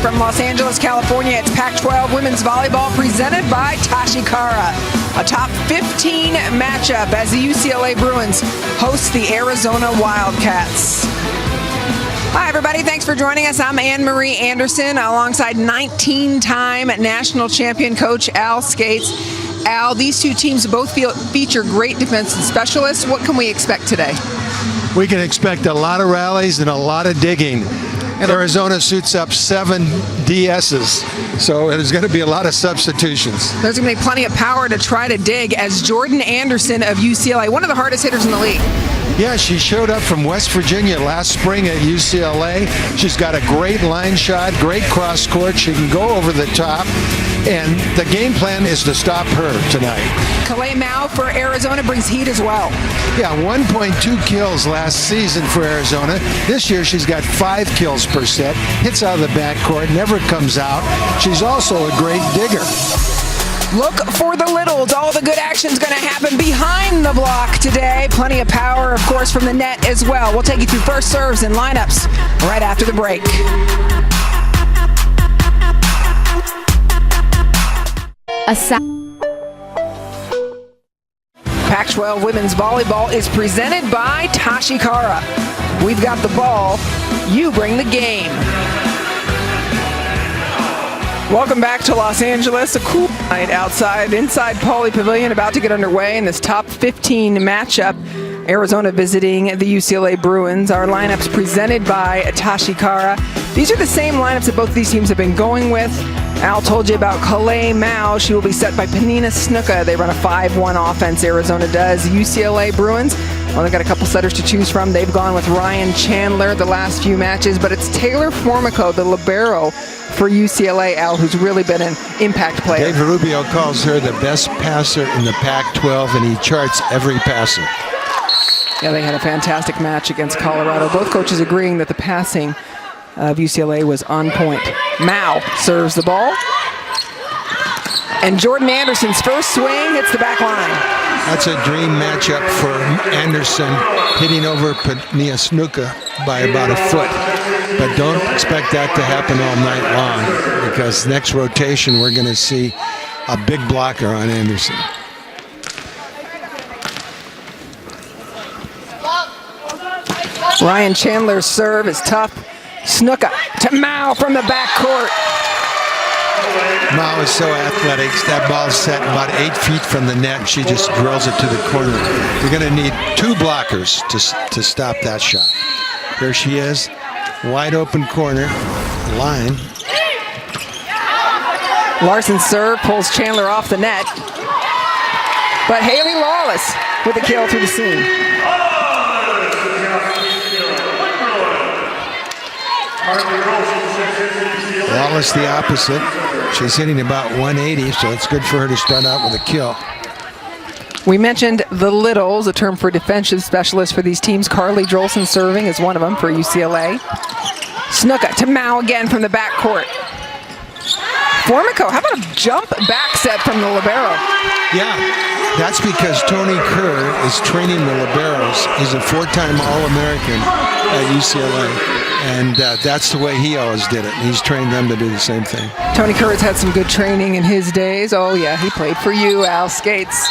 from Los Angeles, California. It's Pac-12 Women's Volleyball presented by Tashikara. A top 15 matchup as the UCLA Bruins host the Arizona Wildcats. Hi, everybody. Thanks for joining us. I'm Anne-Marie Anderson alongside 19-time national champion coach Al Skates. Al, these two teams both feature great defensive specialists. What can we expect today? We can expect a lot of rallies and a lot of digging. Arizona suits up 7 DSs, so there's going to be a lot of substitutions. There's going to be plenty of power to try to dig as Jordan Anderson of UCLA, one of the hardest hitters in the league. Yeah, she showed up from West Virginia last spring at UCLA. She's got a great line shot, great cross court. She can go over the top, and the game plan is to stop her tonight. Kalei Mao for Arizona brings heat as well. Yeah, 1.2 kills last season for Arizona. This year she's got 5 kills per set, hits out of the backcourt, never comes out. She's also a great digger. Look for the littles. All the good action's going to happen behind the block today. Plenty of power, of course, from the net as well. We'll take you through first serves and lineups right after the break. Pac-12 Women's Volleyball is presented by Tashikara. We've got the ball. You bring the game. Welcome back to Los Angeles. A cool night outside, inside Pauley Pavilion, about to get underway in this top 15 matchup. Arizona visiting the UCLA Bruins. Our lineups presented by Tashikara. These are the same lineups that both these teams have been going with. Al told you about Kalei Mao. She will be set by Penina Snuka. They run a 5-1 offense, Arizona does. UCLA Bruins, well, they've got a couple setters to choose from. They've gone with Ryan Chandler the last few matches, but it's Taylor Formico, the libero for UCLA, Al, who's really been an impact player. Dave Rubio calls her the best passer in the Pac-12, and he charts every passer. Yeah, they had a fantastic match against Colorado. Both coaches agreeing that the passing of UCLA was on point. Mao serves the ball. And Jordan Anderson's first swing hits the back line. That's a dream matchup for Anderson, hitting over Penina Snuka by about a foot. But don't expect that to happen all night long, because next rotation we're going to see a big blocker on Anderson. Ryan Chandler's serve is tough. Snuka to Mao from the backcourt. Mao is so athletic. That ball's set about 8 feet from the net. She just drills it to the corner. You're going to need 2 blockers to stop that shot. Here she is, wide open corner, line. Larson's serve pulls Chandler off the net. But Haley Lawless with a kill through the seam. Lawless the opposite. She's hitting about 180, so it's good for her to start out with a kill. We mentioned the littles, a term for defensive specialist for these teams. Carly Drolson serving is one of them for UCLA. Snuka to Mao again from the backcourt. Formico, how about a jump back set from the libero? Yeah, that's because Tony Kerr is training the liberos. He's a 4-time All-American at UCLA. And that's the way he always did it. He's trained them to do the same thing. Tony Kerr has had some good training in his days. Oh, yeah, he played for you, Al Skates.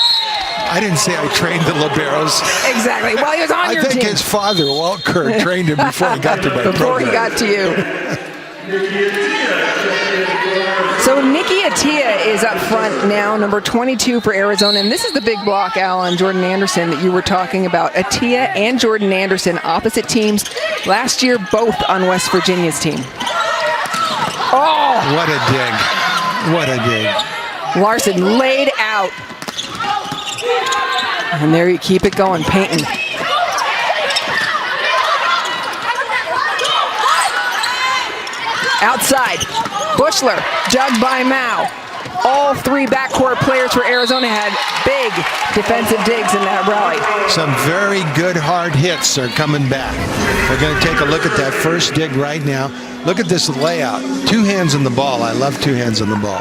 I didn't say I trained the liberos. Exactly. Well, he was on your team. I think his father, Walt Kerr, trained him before he got to my program. Before he got to you. So Nikki Attia is up front now, number 22 for Arizona. And this is the big block, Al, on Jordan Anderson that you were talking about. Attia and Jordan Anderson, opposite teams. Last year, both on West Virginia's team. Oh! What a dig. What a dig. Larson laid out. And there you keep it going, Payton. Outside, Bushler, dug by Mao. All 3 backcourt players for Arizona had big defensive digs in that rally. Some very good hard hits are coming back. We're going to take a look at that first dig right now. Look at this layout. 2 hands on the ball. I love 2 hands on the ball.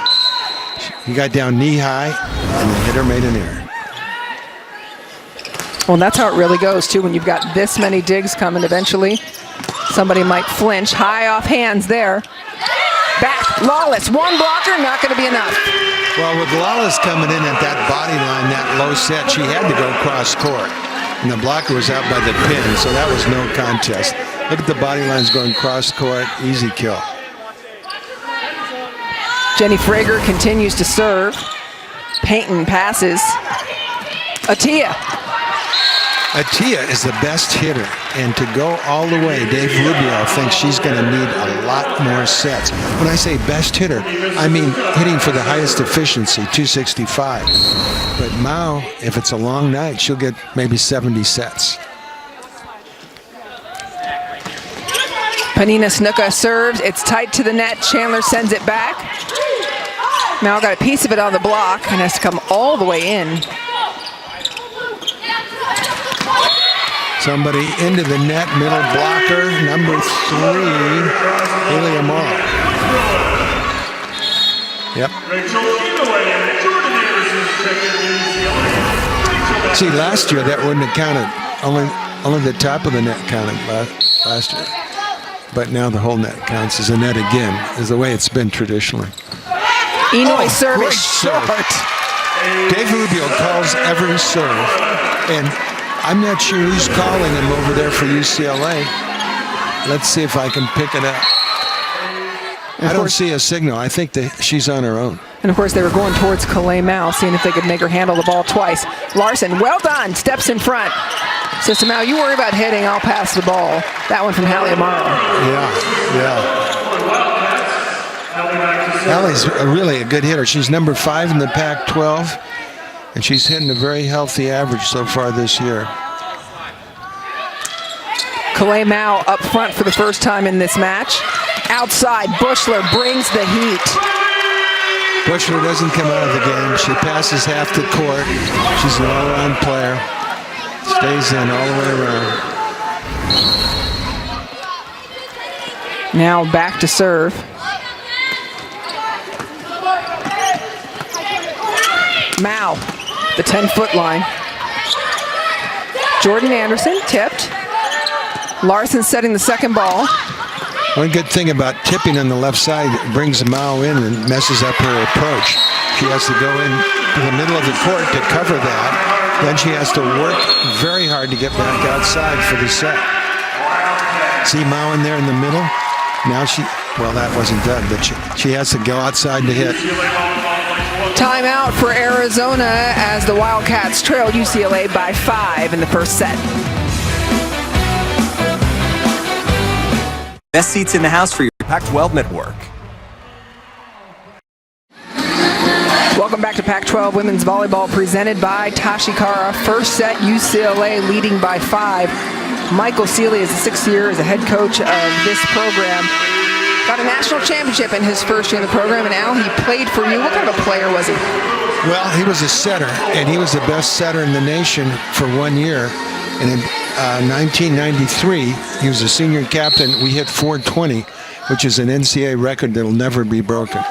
He got down knee high, and the hitter made an error. Well, that's how it really goes, too, when you've got this many digs coming eventually. Somebody might flinch. High off hands there. Back, Lawless, one blocker, not going to be enough. Well, with Lawless coming in at that body line, that low set, she had to go cross court. And the blocker was out by the pin, so that was no contest. Look at the body lines going cross court, easy kill. Jenny Frager continues to serve. Payton passes. Atia is the best hitter, and to go all the way, Dave Rubio thinks she's going to need a lot more sets. When I say best hitter, I mean hitting for the highest efficiency, 265. But Mao, if it's a long night, she'll get maybe 70 sets. Panina Snuka serves. It's tight to the net. Chandler sends it back. Mao got a piece of it on the block and has to come all the way in. Somebody into the net, middle blocker, number 3, Haley Amaro. Yep. See, last year that wouldn't have counted. Only the top of the net counted last year. But now the whole net counts as a net again, is the way it's been traditionally. Inoue serve is serve. short. Dave Rubio calls every serve, and I'm not sure who's calling him over there for UCLA. Let's see if I can pick it up. I don't see a signal. I think she's on her own. And of course, they were going towards Kalei Mao, seeing if they could make her handle the ball twice. Larson, well done, steps in front. Says to Mao, you worry about hitting, I'll pass the ball. That one from Hallie Amaro. Yeah. Hallie's really a good hitter. She's number 5 in the Pac-12, and she's hitting a very healthy average so far this year. Kalei Mao up front for the first time in this match. Outside, Bushler brings the heat. Bushler doesn't come out of the game. She passes half the court. She's an all-around player. Stays in all the way around. Now back to serve. Mao, the 10-foot line. Jordan Anderson tipped. Larson setting the second ball. One good thing about tipping on the left side, it brings Mao in and messes up her approach. She has to go in to the middle of the court to cover that. Then she has to work very hard to get back outside for the set. See Mao in there in the middle? Now well, that wasn't done, but she has to go outside to hit. Timeout for Arizona as the Wildcats trailed UCLA by 5 in the first set. Best seats in the house for your Pac-12 network. Welcome back to Pac-12 Women's Volleyball presented by Tashikara. First set, UCLA leading by 5. Michael Seeley is the 6th year as the head coach of this program. Got a national championship in his first year in the program, and Al, he played for you. What kind of a player was he? Well, he was a setter, and he was the best setter in the nation for 1 year. And in 1993, he was a senior captain. We hit 420, which is an NCAA record that will never be broken.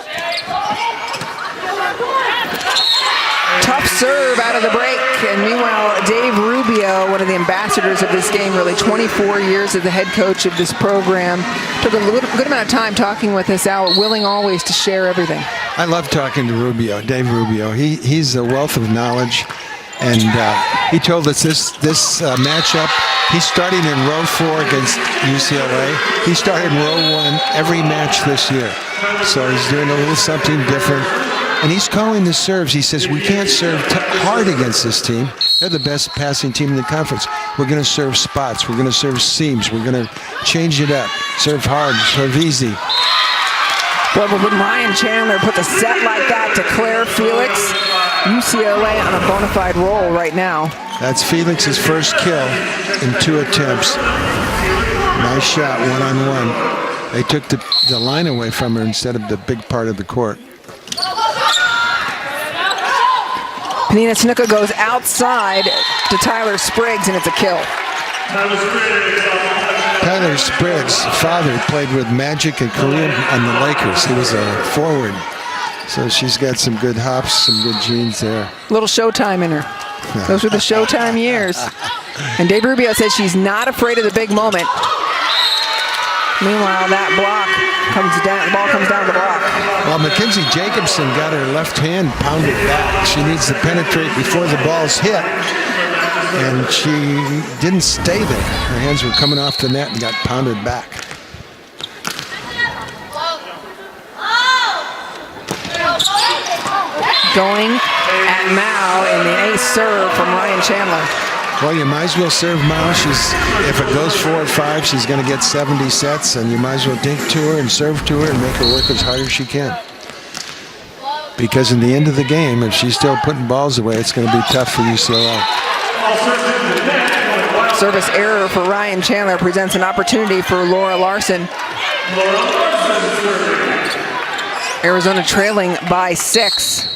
Tough serve out of the break. And meanwhile, Dave Rubio, one of the ambassadors of this game, really 24 years as the head coach of this program, took a good amount of time talking with us, Al, willing always to share everything. I love talking to Rubio, Dave Rubio. He's a wealth of knowledge. And he told us this matchup, he's starting in row 4 against UCLA. He started row 1 every match this year. So he's doing a little something different. And he's calling the serves. He says, we can't serve hard against this team. They're the best passing team in the conference. We're going to serve spots. We're going to serve seams. We're going to change it up. Serve hard, serve easy. Well, but when Ryan Chandler puts a set like that to Claire Felix, UCLA on a bona fide roll right now. That's Felix's first kill in 2 attempts. Nice shot, one-on-one. They took the line away from her instead of the big part of the court. Panina Snuka goes outside to Tyler Spriggs, and it's a kill. Tyler Spriggs' father played with Magic and Kareem on the Lakers. He was a forward. So she's got some good hops, some good genes there. Little Showtime in her. Those were the Showtime years. And Dave Rubio says she's not afraid of the big moment. Meanwhile, that block comes down. The ball comes down the block. Well, Mackenzie Jacobson got her left hand pounded back. She needs to penetrate before the ball's hit, and she didn't stay there. Her hands were coming off the net and got pounded back. Going at Mao in the ace serve from Ryan Chandler. Well, you might as well serve Mao. If it goes 4 or 5, she's going to get 70 sets, and you might as well dink to her and serve to her and make her work as hard as she can. Because in the end of the game, if she's still putting balls away, it's going to be tough for UCLA. Service error for Ryan Chandler presents an opportunity for Laura Larson. Arizona trailing by 6.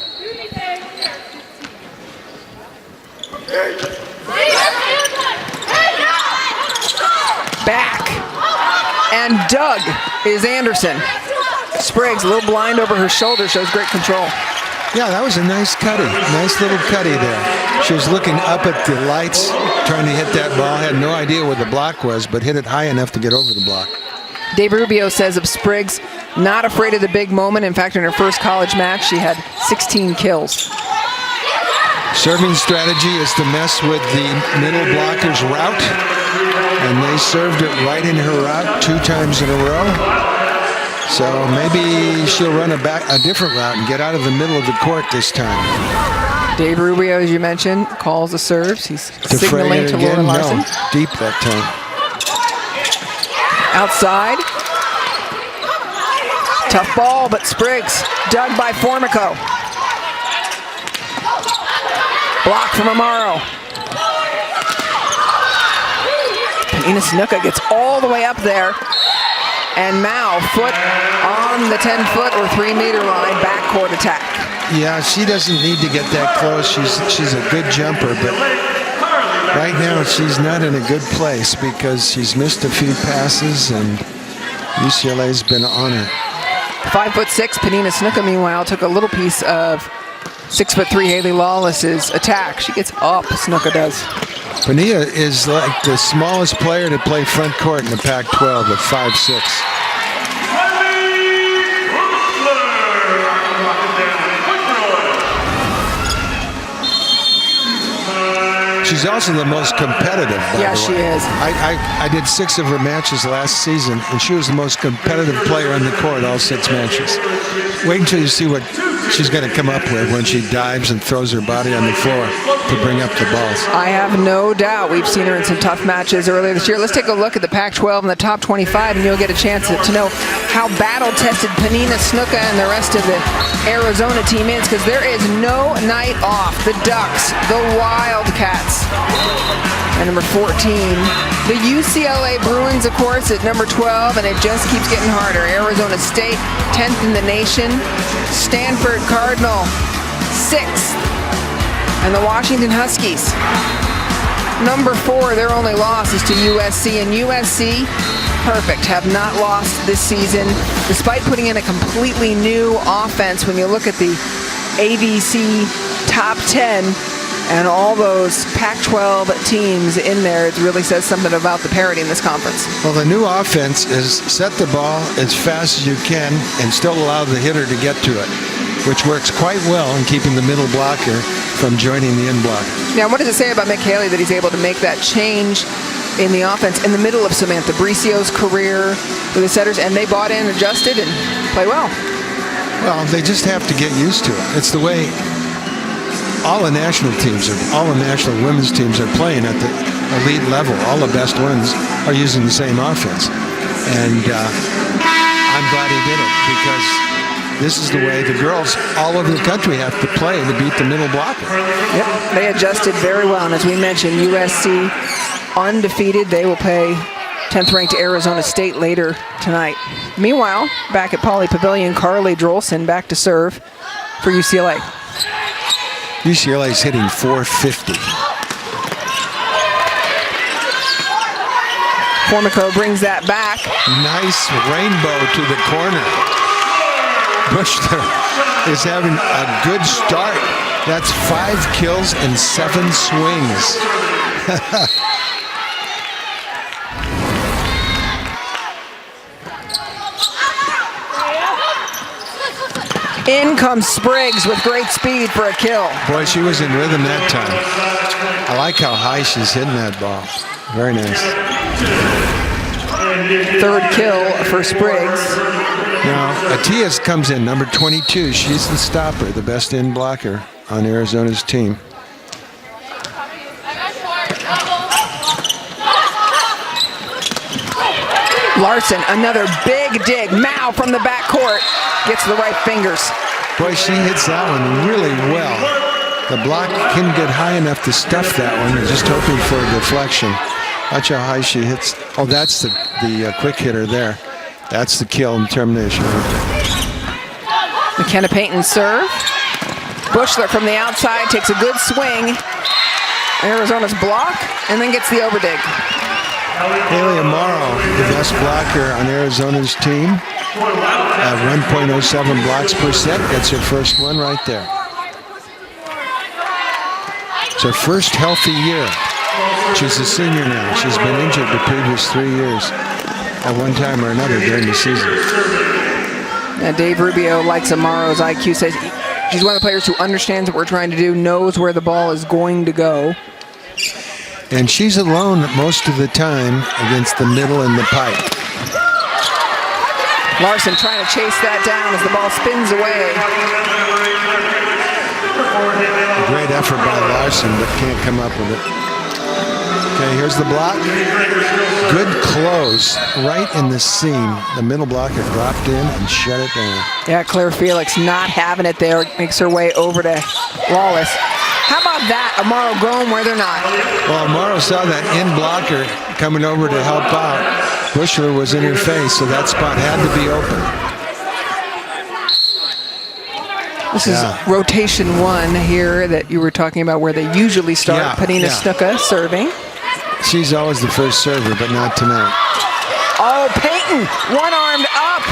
Back, and dug is Anderson. Spriggs, a little blind over her shoulder, shows great control. Yeah, that was a nice cutty, nice little cutty there. She was looking up at the lights, trying to hit that ball, had no idea where the block was, but hit it high enough to get over the block. Dave Rubio says of Spriggs, not afraid of the big moment. In fact, in her first college match, she had 16 kills. Serving strategy is to mess with the middle blocker's route, and they served it right in her route 2 times in a row. So maybe she'll run a different route and get out of the middle of the court this time. Dave Rubio, as you mentioned, calls the serves. He's signaling to Laura Larson. No, deep that time. Outside. Tough ball, but Spriggs dug by Formico. Block from Amaro. Penina Snuka gets all the way up there. And Mao, foot on the 10-foot or 3-meter line, backcourt attack. Yeah, she doesn't need to get that close. She's a good jumper, but right now she's not in a good place because she's missed a few passes and UCLA's been on her. 5'6", Penina Snuka, meanwhile, took a little piece of 6'3" Haley Lawless's attack. She gets up, Snuka does. Penina is like the smallest player to play front court in the Pac-12 at 5'6". She's also the most competitive, by the way. Yeah, she is. I did 6 of her matches last season, and she was the most competitive player on the court all 6 matches. Wait until you see what she's going to come up with when she dives and throws her body on the floor to bring up the balls. I have no doubt. We've seen her in some tough matches earlier this year. Let's take a look at the Pac-12 and the top 25, and you'll get a chance to know how battle-tested Penina Snuka and the rest of the Arizona team is, because there is no night off. The Ducks, the Wildcats, and number 14, the UCLA Bruins, of course, at number 12, and it just keeps getting harder. Arizona State, 10th in the nation. Stanford Cardinal, 6th. And the Washington Huskies, number 4, their only loss is to USC. And USC, perfect, have not lost this season, despite putting in a completely new offense. When you look at the ABC top 10 and all those Pac-12 teams in there, it really says something about the parity in this conference. Well, the new offense is set the ball as fast as you can and still allow the hitter to get to it, which works quite well in keeping the middle blocker from joining the end blocker. Now, what does it say about Mick Haley that he's able to make that change in the offense in the middle of Samantha Bricio's career with the setters, and they bought in, adjusted, and play well? Well, they just have to get used to it. It's the way all the national teams, all the national women's teams are playing at the elite level. All the best ones are using the same offense. And I'm glad he did it, because this is the way the girls all over the country have to play to beat the middle blocker. Yep, they adjusted very well. And as we mentioned, USC undefeated. They will play 10th-ranked Arizona State later tonight. Meanwhile, back at Pauley Pavilion, Carly Drolson back to serve for UCLA. UCLA's hitting .450. Formico brings that back. Nice rainbow to the corner. Bushler is having a good start. That's 5 kills and 7 swings. In comes Spriggs with great speed for a kill. Boy, she was in rhythm that time. I like how high she's hitting that ball. Very nice. Third kill for Spriggs. Now, Atias comes in, number 22. She's the stopper, the best in blocker on Arizona's team. Larson, another big dig. Mao from the backcourt gets the right fingers. Boy, she hits that one really well. The block couldn't get high enough to stuff that one. They're just hoping for a deflection. Watch how high she hits. Oh, that's the quick hitter there. That's the kill and termination. McKenna Payton serve. Bushler from the outside takes a good swing. Arizona's block and then gets the overdig. Haley Amaro, the best blocker on Arizona's team, at 1.07 blocks per set. That's her first one right there. It's her first healthy year. She's a senior now. She's been injured the previous 3 years at one time or another during the season. Dave Rubio likes Amaro's IQ, says she's one of the players who understands what we're trying to do, knows where the ball is going to go. And she's alone most of the time against the middle and the pipe. Larson trying to chase that down as the ball spins away. A great effort by Larson, but can't come up with it. Okay, here's the block. Good close right in the seam. The middle blocker dropped in and shut it down. Yeah, Claire Felix not having it there. Makes her way over to Lawless. How about that? Amaro going where they're not. Well, Amaro saw that in blocker coming over to help out. Bushler was in her face, so that spot had to be open. This is rotation one here that you were talking about where they usually start. Penina Snuka serving. She's always the first server, but not tonight. Oh, Payton, one-armed up,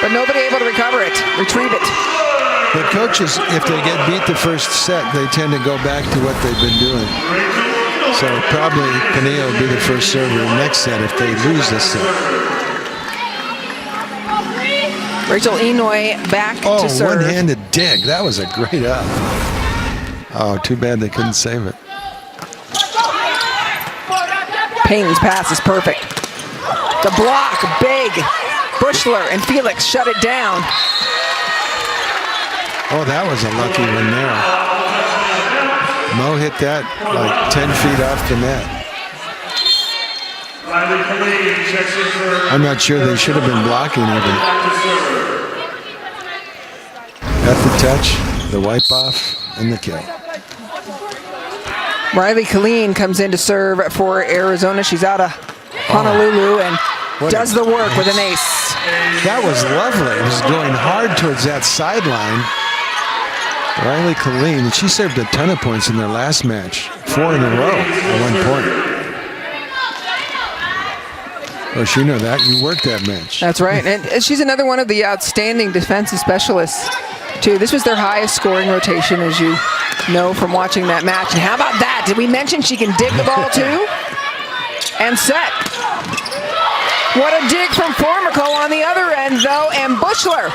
but nobody able to recover it, retrieve it. The coaches, if they get beat the first set, they tend to go back to what they've been doing. So probably Penina will be the first server next set if they lose this set. Rachel Enoy back to serve. Oh, one-handed dig. That was a great up. Oh, too bad they couldn't save it. Payton's pass is perfect. The block, big. Bushler and Felix shut it down. Oh, that was a lucky one there. Mo hit that like 10 feet off the net. I'm not sure they should have been blocking even. Got the touch, the wipe off, and the kill. Riley Killeen comes in to serve for Arizona. She's out of Honolulu and does the work with an ace. That was lovely. It was going hard towards that sideline. Riley Killeen, she served a ton of points in their last match. 4 in a row at one point. Oh, she know that. You worked that match. That's right. And she's another one of the outstanding defensive specialists, too. This was their highest scoring rotation, as you know from watching that match. And how about that? Did we mention she can dig the ball, too? And set. What a dig from Formico on the other end, though. And Bushler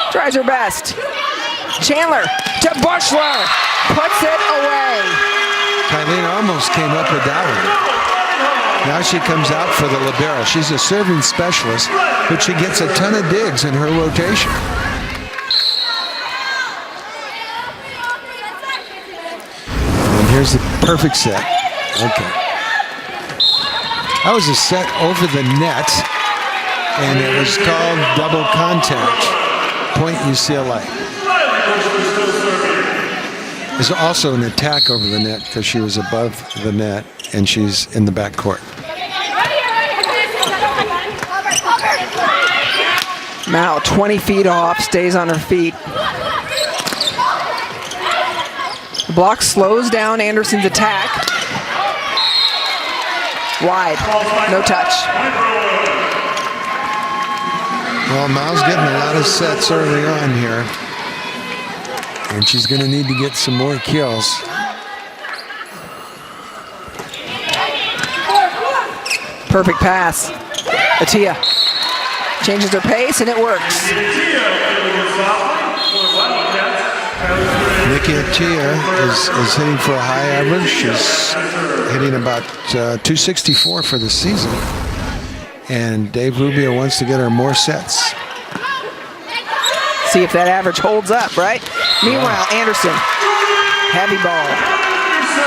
tries her best. Chandler to Bushler. Puts it away. Killeen almost came up without it. Now she comes out for the libero. She's a serving specialist, but she gets a ton of digs in her rotation. And here's the perfect set. Okay. That was a set over the net, and it was called double contact. Point UCLA. There's also an attack over the net because she was above the net and she's in the backcourt. Mao 20 feet off, stays on her feet. The block slows down Anderson's attack. Wide, no touch. Well, Mao's getting a lot of sets early on here. And she's going to need to get some more kills. Perfect pass. Atia. Changes her pace, and it works. Nikki Attia is hitting for a high average. She's hitting about 264 for the season. And Dave Rubio wants to get her more sets. See if that average holds up, right? Meanwhile, Anderson, heavy ball.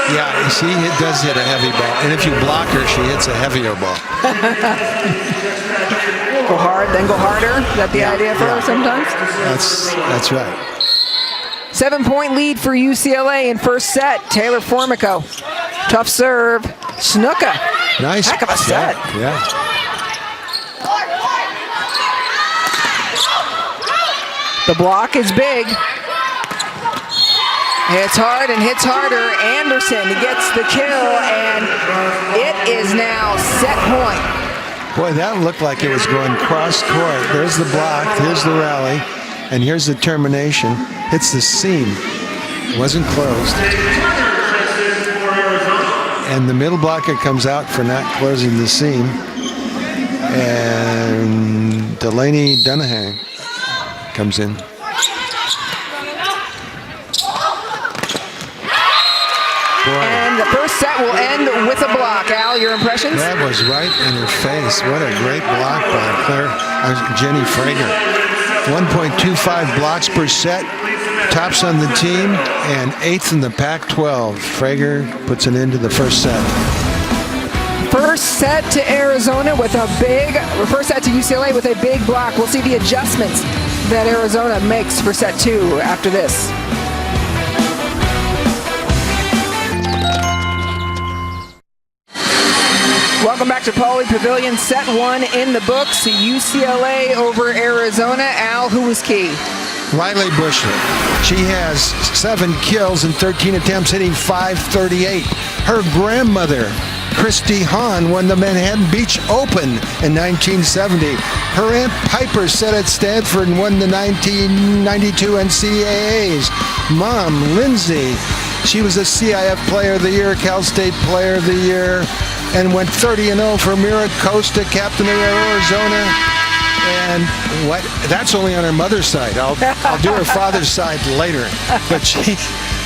Yeah, she does hit a heavy ball. And if you block her, she hits a heavier ball. Go hard, then go harder. Is that the idea for her sometimes? That's right. 7-point lead for UCLA in first set. Taylor Formico. Tough serve. Snuka. Nice. Heck of a set. Yeah. The block is big. Hits hard and hits harder. Anderson gets the kill, and it is now set point. Boy, that looked like it was going cross court. There's the block, here's the rally, and here's the termination. Hits the seam. It wasn't closed. And the middle blocker comes out for not closing the seam. And Delaney Dunahan comes in. And the first set will end with a block. Al, your impressions? That was right in her face. What a great block by Jenny Frager. 1.25 blocks per set. Tops on the team and 8th in the Pac-12. Frager puts an end to the first set. First set to Arizona with a big, first set to UCLA with a big block. We'll see the adjustments that Arizona makes for set 2 after this. Welcome back to Pauley Pavilion. Set 1 in the books. UCLA over Arizona. Al, who was key? Riley Bushler. She has 7 kills and 13 attempts, hitting .538. Her grandmother, Christy Hahn, won the Manhattan Beach Open in 1970. Her Aunt Piper set at Stanford and won the 1992 NCAAs. Mom, Lindsay, she was a CIF Player of the Year, Cal State Player of the Year, and went 30-0 for Mira Costa, captain of Arizona. And what? That's only on her mother's side. I'll do her father's side later. But she,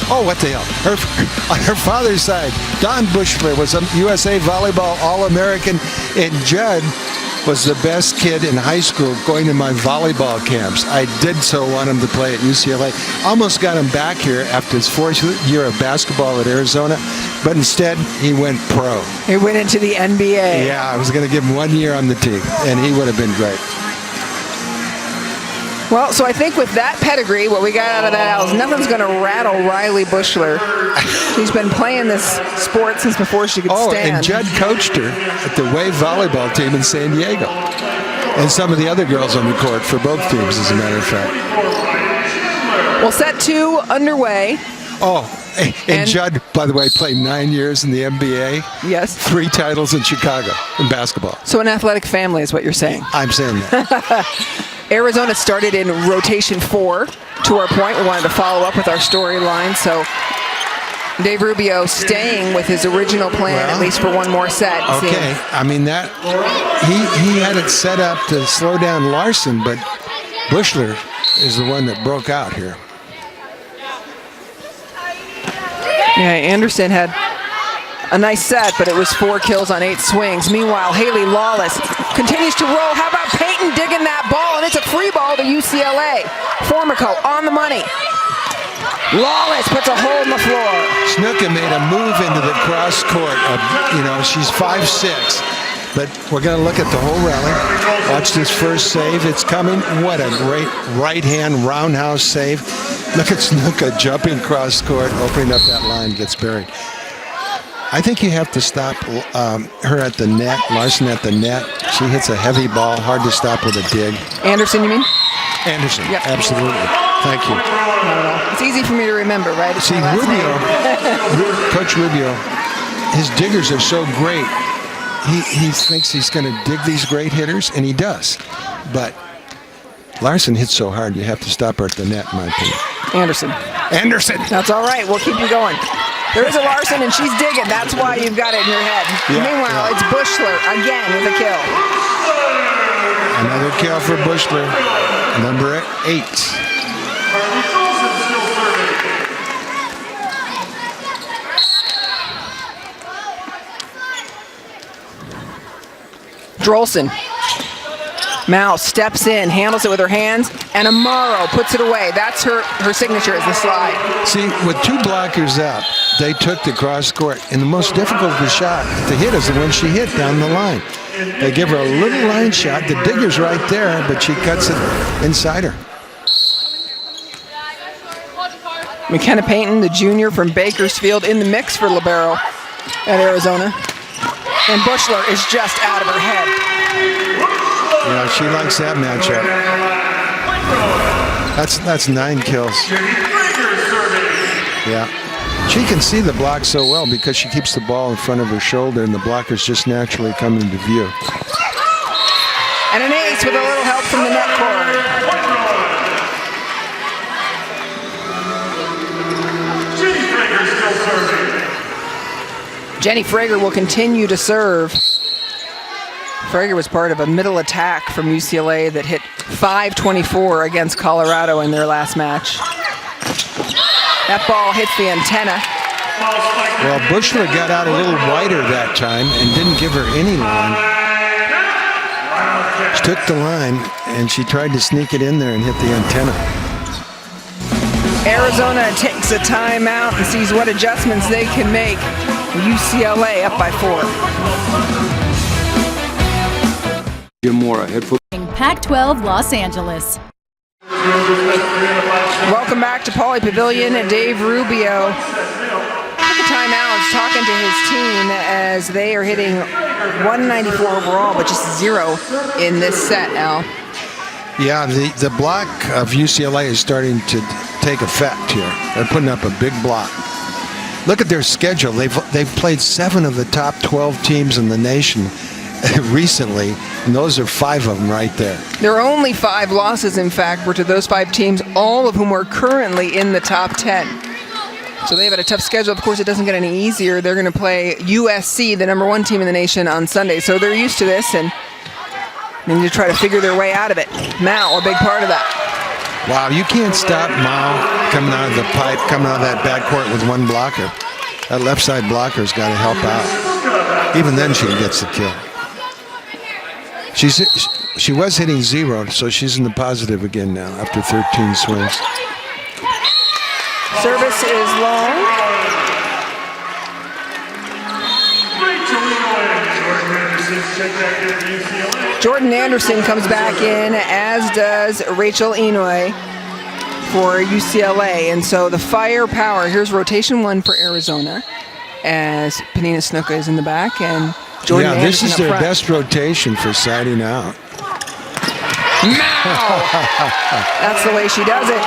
oh, what the hell? On her father's side, Don Bushler was a USA Volleyball All-American, and Judd was the best kid in high school going to my volleyball camps. I did so want him to play at UCLA. Almost got him back here after his 4th year of basketball at Arizona, but instead he went pro. He went into the NBA. Yeah, I was going to give him 1 year on the team, and he would have been great. Well, so I think with that pedigree, what we got out of that, Al, is nothing's going to rattle Riley Bushler. She's been playing this sport since before she could stand. And Judd coached her at the Wave volleyball team in San Diego. And some of the other girls on the court for both teams, as a matter of fact. Well, set 2 underway. Oh, and Judd, by the way, played 9 years in the NBA. Yes. 3 titles in Chicago in basketball. So an athletic family is what you're saying. I'm saying that. Arizona started in rotation 4. To our point, we wanted to follow up with our storyline. So Dave Rubio staying with his original plan, at least for one more set. Okay, I mean, that he had it set up to slow down Larson, but Bushler is the one that broke out here. Yeah, Anderson had a nice set, but it was 4 kills on 8 swings. Meanwhile, Haley Lawless continues to roll. How about Peyton digging that ball? And it's a free ball to UCLA. Formico on the money. Lawless puts a hole in the floor. Snuka made a move into the cross court. She's 5'6", but we're going to look at the whole rally. Watch this first save. It's coming. What a great right-hand roundhouse save. Look at Snuka jumping cross court, opening up that line, gets buried. I think you have to stop her at the net, Larson at the net. She hits a heavy ball, hard to stop with a dig. Anderson, you mean? Anderson, yep. Absolutely. Thank you. Not at all. It's easy for me to remember, right? It's see, Rubio, Coach Rubio, his diggers are so great. He thinks he's going to dig these great hitters, and he does. But Larson hits so hard, you have to stop her at the net, in my opinion. Anderson. That's all right. We'll keep you going. There is a Larson, and she's digging. That's why you've got it in your head. Yeah, Meanwhile, it's Bushler again with a kill. Another kill for Bushler, number 8. Drolson. Mao steps in, handles it with her hands, and Amaro puts it away. That's her signature, is the slide. See, with 2 blockers up, they took the cross court, and the most difficult shot to hit is the one she hit down the line. They give her a little line shot. The digger's right there, but she cuts it inside her. McKenna Payton, the junior from Bakersfield, in the mix for libero at Arizona. And Bushler is just out of her head. Yeah, she likes that matchup. That's 9 kills. Yeah. She can see the block so well because she keeps the ball in front of her shoulder and the blockers just naturally come into view. And an ace with a little help from the net cord. Jenny Frager will continue to serve. Frager was part of a middle attack from UCLA that hit 524 against Colorado in their last match. That ball hits the antenna. Well, Bushler got out a little wider that time and didn't give her any line. She took the line and she tried to sneak it in there and hit the antenna. Arizona takes a timeout and sees what adjustments they can make. UCLA up by 4. Jim Mora, head football. Pac-12 Los Angeles. Welcome back to Pauley Pavilion. Dave Rubio took a timeout, talking to his team as they are hitting 194 overall, but just 0 in this set, Al. Yeah, the block of UCLA is starting to take effect here. They're putting up a big block. Look at their schedule. They've played 7 of the top 12 teams in the nation recently, and those are 5 of them right there. Their only 5 losses, in fact, were to those 5 teams, all of whom are currently in the top 10. So they've had a tough schedule. Of course, it doesn't get any easier. They're going to play USC, the number 1 team in the nation, on Sunday. So they're used to this, and they need to try to figure their way out of it. Mao, a big part of that. Wow, you can't stop Mao coming out of the pipe, coming out of that backcourt with 1 blocker. That left side blocker's got to help out. Even then, she gets the kill. She was hitting 0, so she's in the positive again now after 13 swings. Service is long. Jordan Anderson comes back in, as does Rachel Inoue for UCLA. And so the firepower, here's rotation 1 for Arizona, as Penina Snuka is in the back, and Jordan Anderson this is their front. best rotation for siding out. Mao! That's the way she does it.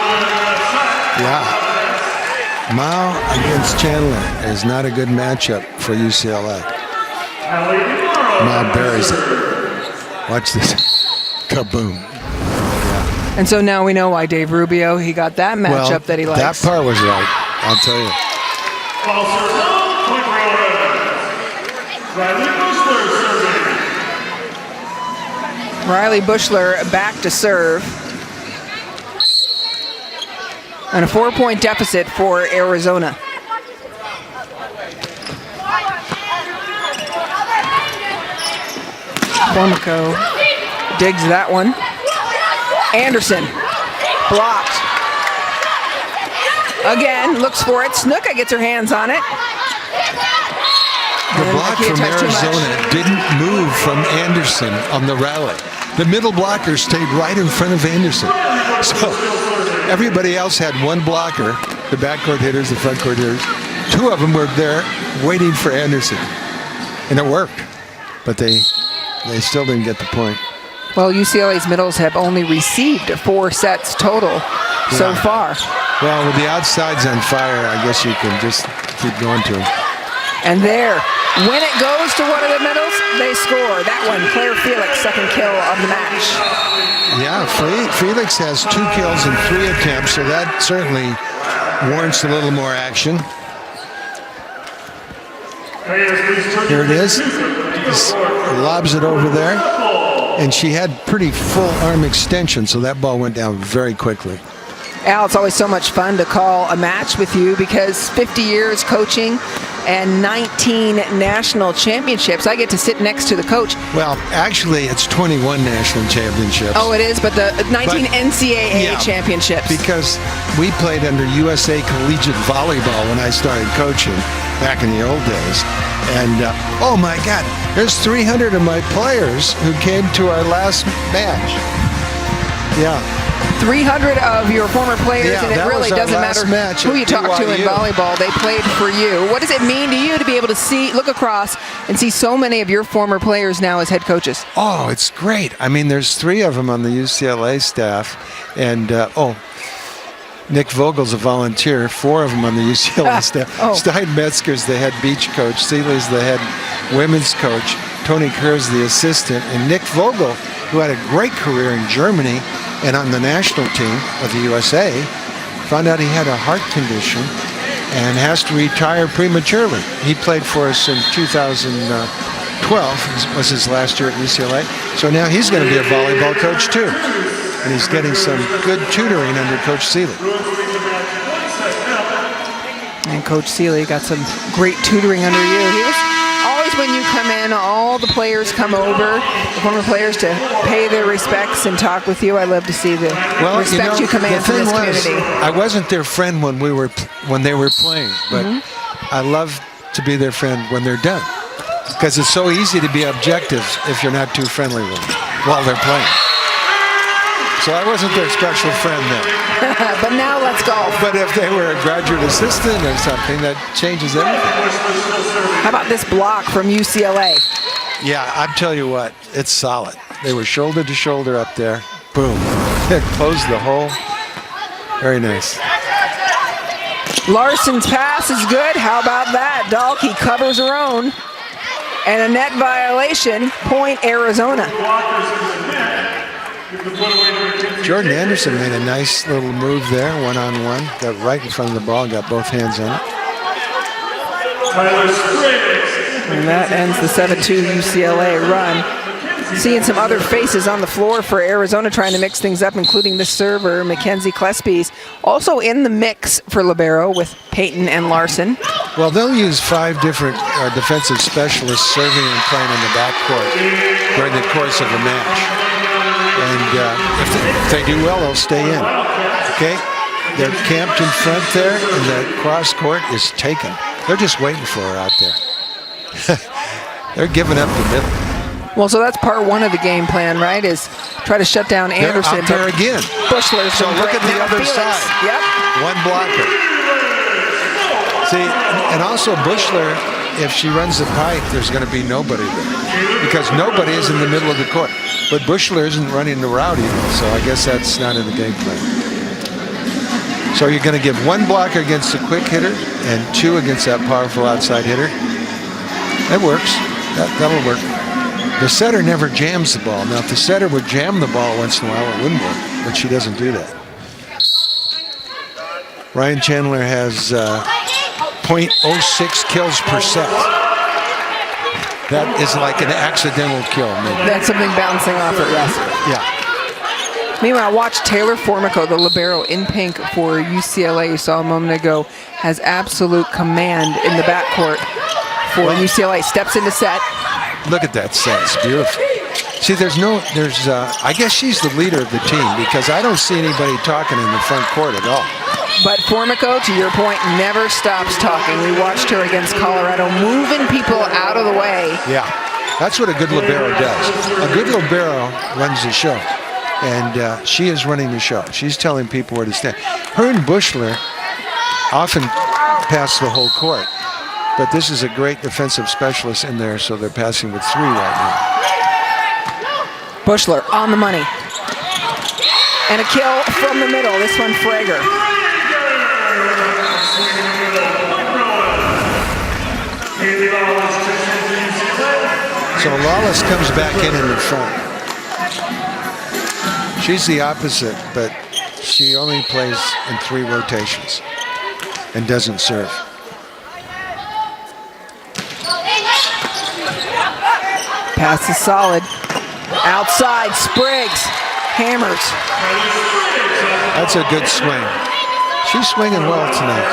Yeah. Mao against Chandler is not a good matchup for UCLA. Mao buries it. Watch this. Kaboom. Yeah. And so now we know why Dave Rubio, he got that matchup that he likes. That part was right, I'll tell you. Riley Bushler back to serve. And a 4-point deficit for Arizona. Formico digs that one. Anderson blocked. Again, looks for it. Snuka gets her hands on it. The block from Arizona didn't move from Anderson on the rally. The middle blocker stayed right in front of Anderson. So everybody else had 1 blocker, the backcourt hitters, the frontcourt hitters. 2 of them were there waiting for Anderson. And it worked. But they still didn't get the point. Well, UCLA's middles have only received 4 sets total so far. Well, with the outsides on fire, I guess you can just keep going to them. And there, when it goes to one of the middles, they score. That one, Claire Felix, second kill of the match. Yeah, Felix has 2 kills and 3 attempts, so that certainly warrants a little more action. Here it is. Just lobs it over there. and she had pretty full arm extension, so that ball went down very quickly. Al, it's always so much fun to call a match with you because 50 years coaching and 19 national championships. I get to sit next to the coach. Well, actually, it's 21 national championships. Oh, it is, but the 19 NCAA championships. Because we played under USA Collegiate Volleyball when I started coaching back in the old days. And, oh my God, there's 300 of my players who came to our last match. Yeah. 300 of your former players, and it really doesn't matter who you talk to in volleyball. They played for you. What does it mean to you to be able to look across and see so many of your former players now as head coaches? Oh, it's great. I mean, there's 3 of them on the UCLA staff, and Nick Vogel's a volunteer. 4 of them on the UCLA staff. Stein Metzger's the head beach coach. Seeley's the head women's coach. Tony Kerr's the assistant, and Nick Vogel, who had a great career in Germany and on the national team of the USA, found out he had a heart condition and has to retire prematurely. He played for us in 2012, was his last year at UCLA. So now he's going to be a volleyball coach too. And he's getting some good tutoring under Coach Seeley. And Coach Seeley got some great tutoring under you. He was always, when you come in, all the players come over, the former players, to pay their respects and talk with you. I love to see the respect you command from this community. I wasn't their friend when they were playing, but I love to be their friend when they're done, because it's so easy to be objective if you're not too friendly with them while they're playing. So I wasn't their special friend then. But now let's golf. But if they were a graduate assistant or something, that changes everything. How about this block from UCLA? Yeah, I'll tell you what, it's solid. They were shoulder to shoulder up there. Boom. It closed the hole. Very nice. Larson's pass is good. How about that? Dahlke covers her own. And a net violation. Point Arizona. Jordan Anderson made a nice little move there, one-on-one. Got right in front of the ball, got both hands on it. And that ends the 7-2 UCLA run. Seeing some other faces on the floor for Arizona trying to mix things up, including the server, Mackenzie Klespies, also in the mix for libero with Payton and Larson. Well, they'll use 5 different defensive specialists serving and playing in the backcourt during the course of the match. And if they do well, they'll stay in. Okay? They're camped in front there, and the cross court is taken. They're just waiting for her out there. They're giving up the middle. Well, so that's part 1 of the game plan, right? Is try to shut down Anderson. They're out there again. Bushler's so look at the other side. Yep. One blocker. See, and also Bushler, if she runs the pike, there's going to be nobody there, because nobody is in the middle of the court. But Bushler isn't running the route either, so I guess that's not in the game plan. So you're going to give 1 blocker against the quick hitter and 2 against that powerful outside hitter. That works. That'll work. The setter never jams the ball. Now, if the setter would jam the ball once in a while, it wouldn't work, but she doesn't do that. Ryan Chandler has 0.06 kills per set. That is like an accidental kill, maybe. That's something bouncing off it, yes. Yeah. Meanwhile, watch Taylor Formico, the libero in pink for UCLA, you saw a moment ago, has absolute command in the backcourt for UCLA. Steps into set. Look at that set. It's beautiful. See, I guess she's the leader of the team, because I don't see anybody talking in the front court at all. But Formico, to your point, never stops talking. We watched her against Colorado, moving people out of the way. Yeah, that's what a good libero does. A good libero runs the show, and she is running the show. She's telling people where to stand. Her and Bushler often pass the whole court, but this is a great defensive specialist in there, so they're passing with 3 right now. Bushler on the money. And a kill from the middle. This one, Frager. So Lawless comes back in the front. She's the opposite, but she only plays in 3 rotations and doesn't serve. Pass is solid. Outside, Spriggs hammers. That's a good swing. She's swinging well tonight.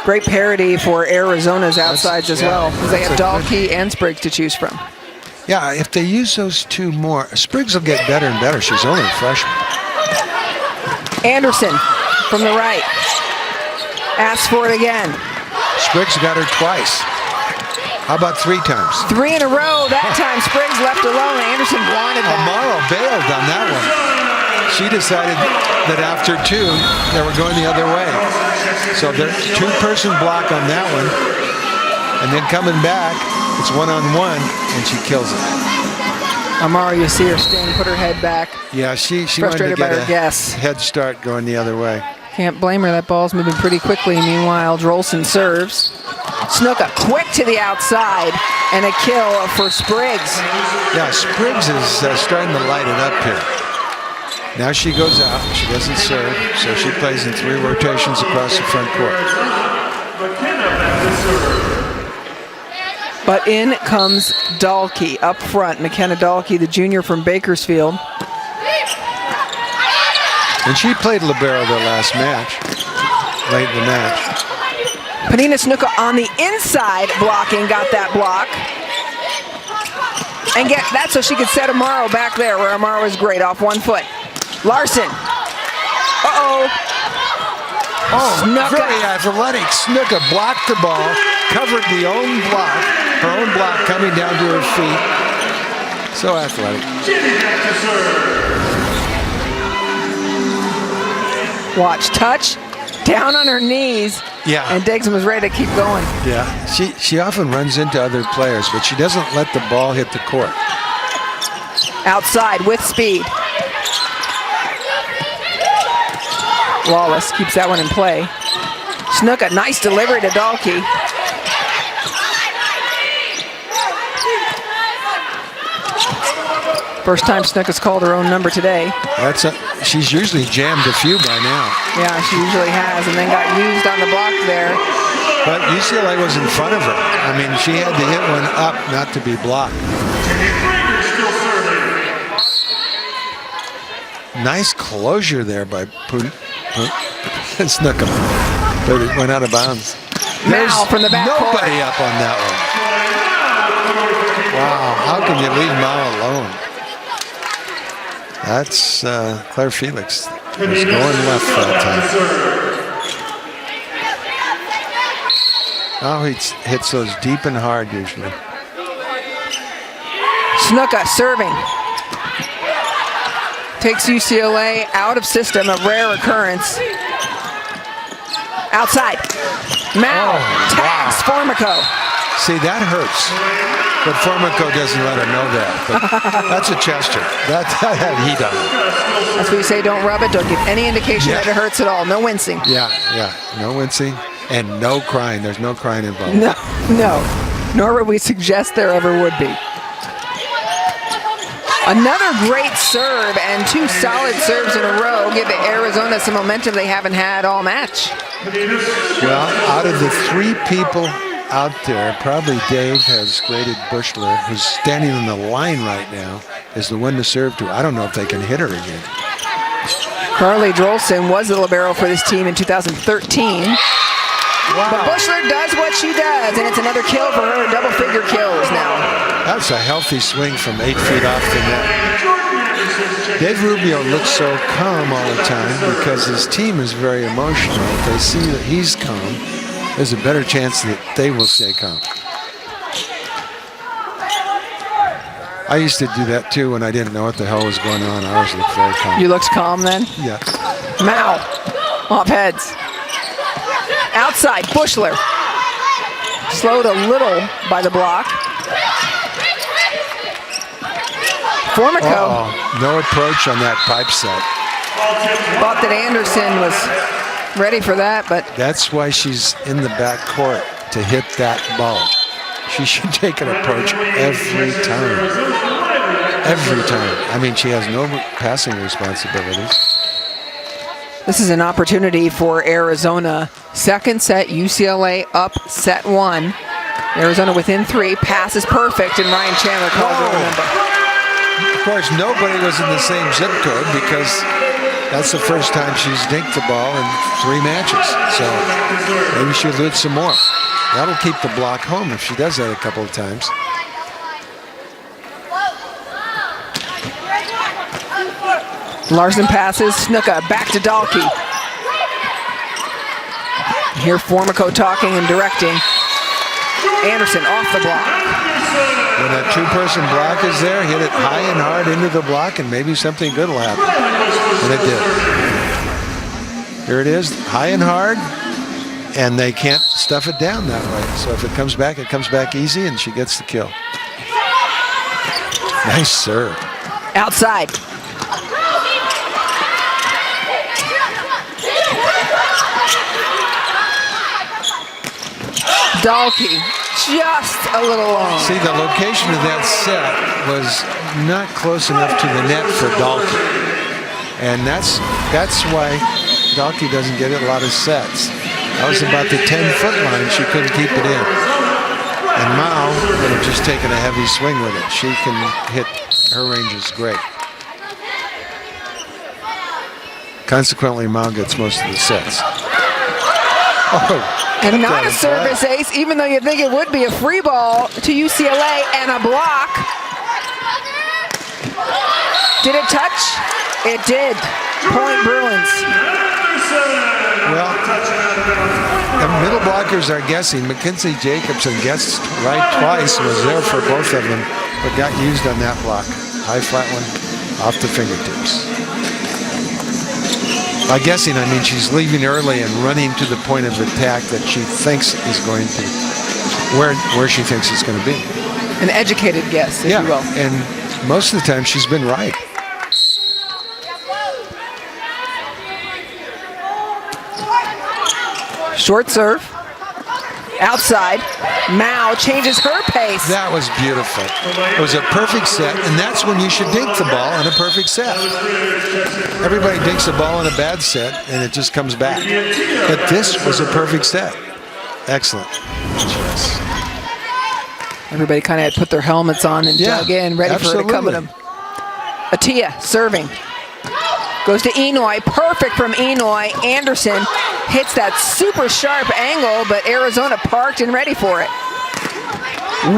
Great parity for Arizona's outsides as well, because they have Dahlke and Spriggs to choose from. Yeah, if they use those two more, Spriggs will get better and better. She's only a freshman. Anderson from the right. Asks for it again. Spriggs got her twice. How about 3 times? 3 in a row. That time Spriggs left alone. Anderson wanted that. Amaro bailed on that one. She decided that after 2, they were going the other way. So the 2-person block on that one. And then coming back, it's 1-on-1, and she kills it. Amaro, you see her sting, put her head back. Yeah, she Frustrated wanted to by her get guess. a head start going the other way. Can't blame her. That ball's moving pretty quickly. Meanwhile, Drolson serves. Snuka quick to the outside, and a kill for Spriggs. Yeah, Spriggs is starting to light it up here. Now she goes out. She doesn't serve, so she plays in 3 rotations across the front court. But in comes Dahlke up front. McKenna Dahlke, the junior from Bakersfield. And she played libero the last match, late in the match. Penina Snuka on the inside blocking, got that block. And get that so she could set Amaro back there where Amaro was great off 1 foot. Larson. Uh-oh. Oh, Snuka. very athletic. Snuka blocked the ball, covered the own block, her own block coming down to her feet. So athletic. Watch, touch, down on her knees. Yeah. And Diggs was ready to keep going. Yeah, she often runs into other players, but she doesn't let the ball hit the court. Outside with speed. Wallace keeps that one in play. Snuka, nice delivery to Dahlke. First time Snuka's called her own number today. She's usually jammed a few by now. Yeah, she usually has, and then got used on the block there. But UCLA was in front of her. I mean, she had to hit one up not to be blocked. Nice closure there by Snuka, but it went out of bounds. There's Mal from the back nobody up on that one. Wow, how can you leave Mal alone? That's Claire Felix. It's going left that time. Oh, he hits those deep and hard usually. Snuka serving. Takes UCLA out of system, a rare occurrence. Outside. Mal tags Formico. See, that hurts. But Formico doesn't let her know that. But that's a gesture. That he doesn't. That's what you say, don't rub it, don't give any indication that it hurts at all. No wincing. Yeah. No wincing and no crying. There's no crying involved. No. Nor would we suggest there ever would be. Another great serve and 2 solid serves in a row give Arizona some momentum they haven't had all match. Well, out of the 3 people out there, probably Dave has graded Bushler, who's standing on the line right now, is the one to serve to. I don't know if they can hit her again. Carly Drolson was the libero for this team in 2013. Wow. But Bushler does what she does, and it's another kill for her, double-figure kills now. That's a healthy swing from 8 feet off the net. Dave Rubio looks so calm all the time because his team is very emotional. If they see that he's calm, there's a better chance that they will stay calm. I used to do that too when I didn't know what the hell was going on. I always looked very calm. You looked calm then? Yeah. Mal, off heads. Outside, Bushler. Slowed a little by the block. Formico. No approach on that pipe set. Thought that Anderson was ready for that, but... That's why she's in the back court, to hit that ball. She should take an approach every time. Every time. I mean, she has no passing responsibilities. This is an opportunity for Arizona. Second set, UCLA up set 1. Arizona within 3. Pass is perfect, and Ryan Chandler calls it a number. Of course, nobody was in the same zip code because that's the first time she's dinked the ball in 3 matches. So maybe she'll do it some more. That'll keep the block home if she does that a couple of times. Larson passes. Snuka back to Dahlke. Here Formico talking and directing. Anderson off the block. When a 2-person block is there, hit it high and hard into the block and maybe something good will happen. And it did. Here it is, high and hard, and they can't stuff it down that way. So if it comes back easy, and she gets the kill. Nice serve. Outside. Dahlke, just a little long. See, the location of that set was not close enough to the net for Dahlke. And that's why Dahlke doesn't get a lot of sets. That was about the 10-foot line. She couldn't keep it in. And Mao would have just taken a heavy swing with it. She can hit, her range is great. Consequently, Mao gets most of the sets. Oh. And not a service ace, even though you'd think it would be a free ball to UCLA and a block. Did it touch? It did. Point Bruins. Well, the middle blockers are guessing. Mackenzie Jacobson guessed right twice, was there for both of them, but got used on that block. High flat one off the fingertips. By guessing, I mean she's leaving early and running to the point of attack that she thinks is going to, where she thinks it's going to be. An educated guess, if you will. And most of the time she's been right. Short serve. Outside. Mao changes her pace. That was beautiful. It was a perfect set, and that's when you should dink the ball in a perfect set. Everybody dinks the ball in a bad set, and it just comes back. But this was a perfect set. Excellent. Yes. Everybody kind of had put their helmets on and dug in, ready for it to come at them. Atia serving. Goes to Enoy. Perfect from Enoy. Anderson hits that super sharp angle, but Arizona parked and ready for it.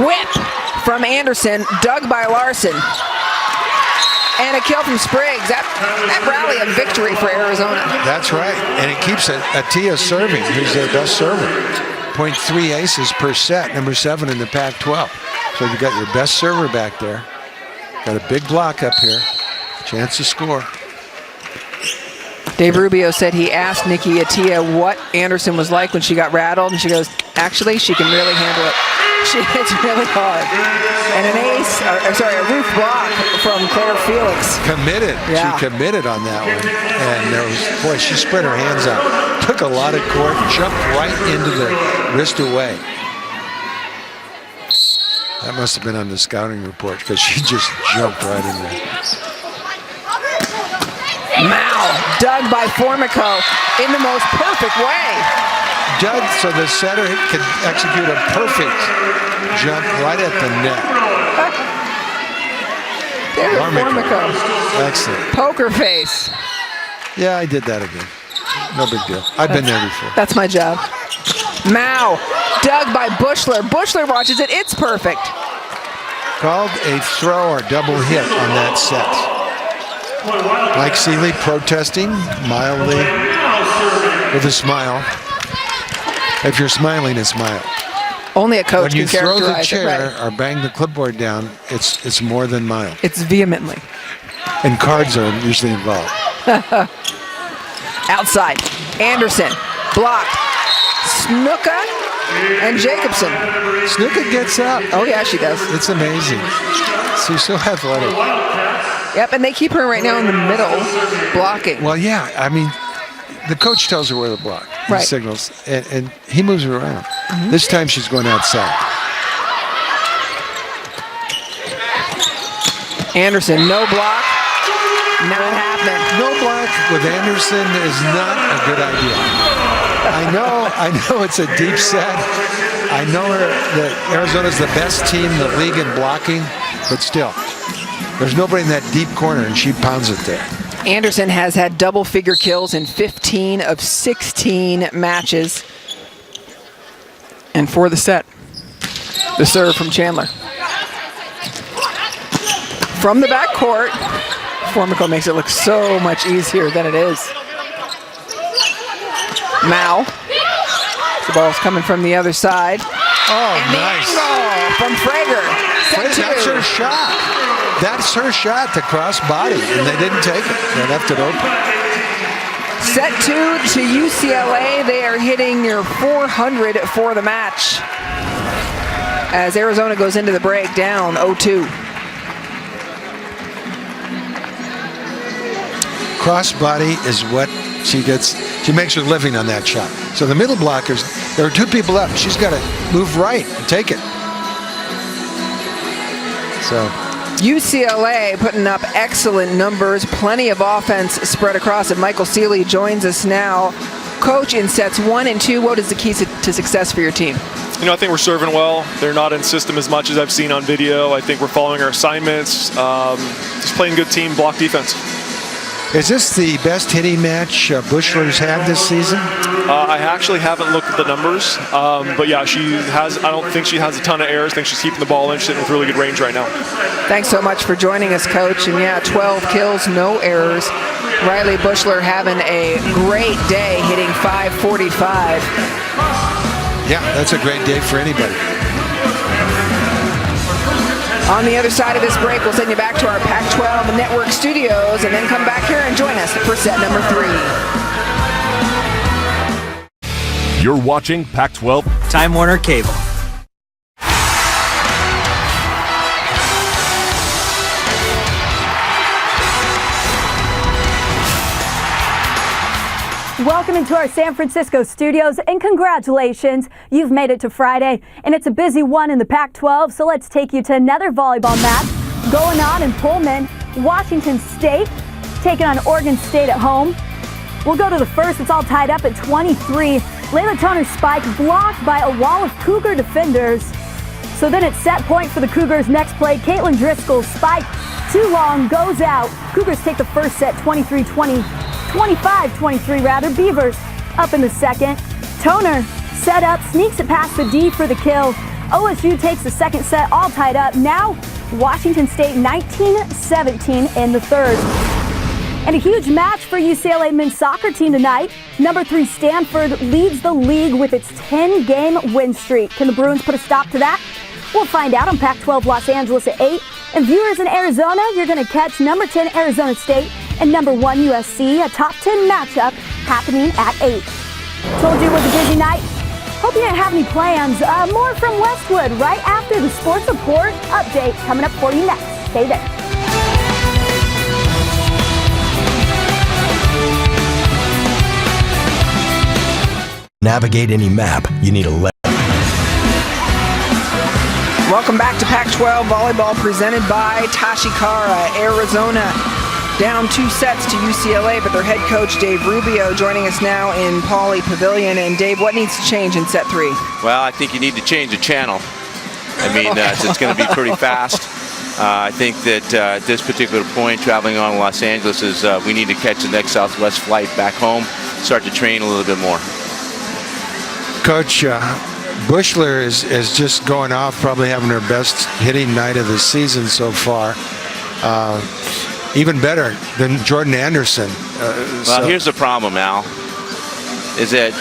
Whip from Anderson, dug by Larson. And a kill from Spriggs. That rally a victory for Arizona. That's right. And it keeps Atia serving, who's their best server. 0.3 aces per set, number 7 in the Pac-12. So you got your best server back there. Got a big block up here. Chance to score. Dave Rubio said he asked Nikki Atia what Anderson was like when she got rattled, and she goes, actually, she can really handle it. She hits really hard. And an ace, a roof block from Claire Felix. Committed. Yeah. She committed on that one. And there was, boy, she spread her hands out. Took a lot of court, jumped right into the wrist away. That must have been on the scouting report because she just jumped right in there. Mao, dug by Formico in the most perfect way. Dug so the setter could execute a perfect jump right at the net. There's Formico. Excellent. Poker face. Yeah, I did that again. No big deal. I've been there before. That's my job. Mao, dug by Bushler. Bushler watches it. It's perfect. Called a throw or double hit on that set. Mike Seeley protesting mildly with a smile. If you're smiling, it's mild. Only a coach when you can throw the characterize chair it, right? or bang the clipboard down, it's more than mild. It's vehemently. And cards are usually involved. Outside. Anderson. Blocked. Snuka and Jacobson. Snuka gets up. Oh, yeah, she does. It's amazing. She's so athletic. Yep, and they keep her right now in the middle, blocking. Well, yeah, I mean, the coach tells her where to block. He Right. signals, and he moves her around. This time she's going outside. Anderson, no block. Not happening. No block with Anderson is not a good idea. I know it's a deep set, I know that Arizona's the best team in the league in blocking, but still, there's nobody in that deep corner, and she pounds it there. Anderson has had double-figure kills in 15 of 16 matches. And for the set, the serve from Chandler. From the backcourt, Formico makes it look so much easier than it is. Mao. The ball's coming from the other side. Oh, and nice. The angle from Frager. That's her shot. That's her shot to cross body, and they didn't take it. They left it open. Set 2 to UCLA. They are hitting near 400 for the match as Arizona goes into the break down 0-2. Cross body is what she gets. She makes her living on that shot. So the middle blockers, there are two people up. She's got to move right and take it. So UCLA putting up excellent numbers, plenty of offense spread across it. Michael Seeley joins us now. Coach, in sets 1 and 2, what is the key to success for your team? You know, I think we're serving well. They're not in system as much as I've seen on video. I think we're following our assignments, just playing good team block defense. is this the best hitting match Bushler's had this season? I actually haven't looked at the numbers, but yeah, she has. I don't think she has a ton of errors. I think she's keeping the ball in. She's sitting with really good range right now. Thanks so much for joining us, Coach. And yeah, 12 kills, no errors. Riley Bushler having a great day, hitting .545. Yeah, that's a great day for anybody. On the other side of this break, we'll send you back to our Pac-12 Network studios and then come back here and join us for set number 3. You're watching Pac-12 Time Warner Cable. Welcome into our San Francisco studios, and congratulations, you've made it to Friday, and it's a busy one in the Pac-12, so let's take you to another volleyball match going on in Pullman. Washington State taking on Oregon State at home. We'll go to the first. It's all tied up at 23. Layla Toner's spike blocked by a wall of Cougar defenders. So then it's set point for the Cougars. Next play, Caitlin Driscoll's spike too long, goes out. Cougars take the first set 23-20. 25-23 rather. Beavers up in the second. Toner set up, sneaks it past the D for the kill. OSU takes the second set, all tied up. Now Washington State 19-17 in the third. And a huge match for UCLA men's soccer team tonight. Number 3 Stanford leads the league with its 10-game win streak. Can the Bruins put a stop to that? We'll find out on Pac-12 Los Angeles at 8. And viewers in Arizona, you're going to catch number 10 Arizona State and number 1 USC, a top 10 matchup happening at 8. Told you it was a busy night. Hope you didn't have any plans. More from Westwood right after the Sports Report update coming up for you next. Stay there. Navigate any map, you need a Welcome back to Pac-12 Volleyball presented by Tashikara. Arizona down 2 sets to UCLA, but their head coach, Dave Rubio, joining us now in Pauley Pavilion. And Dave, what needs to change in set 3? Well, I think you need to change the channel. I mean, it's going to be pretty fast. I think that at this particular point, traveling on Los Angeles, is we need to catch the next Southwest flight back home, start to train a little bit more. Coach, Bushler is just going off, probably having her best hitting night of the season so far. Even better than Jordan Anderson. Well, here's the problem, Al, is that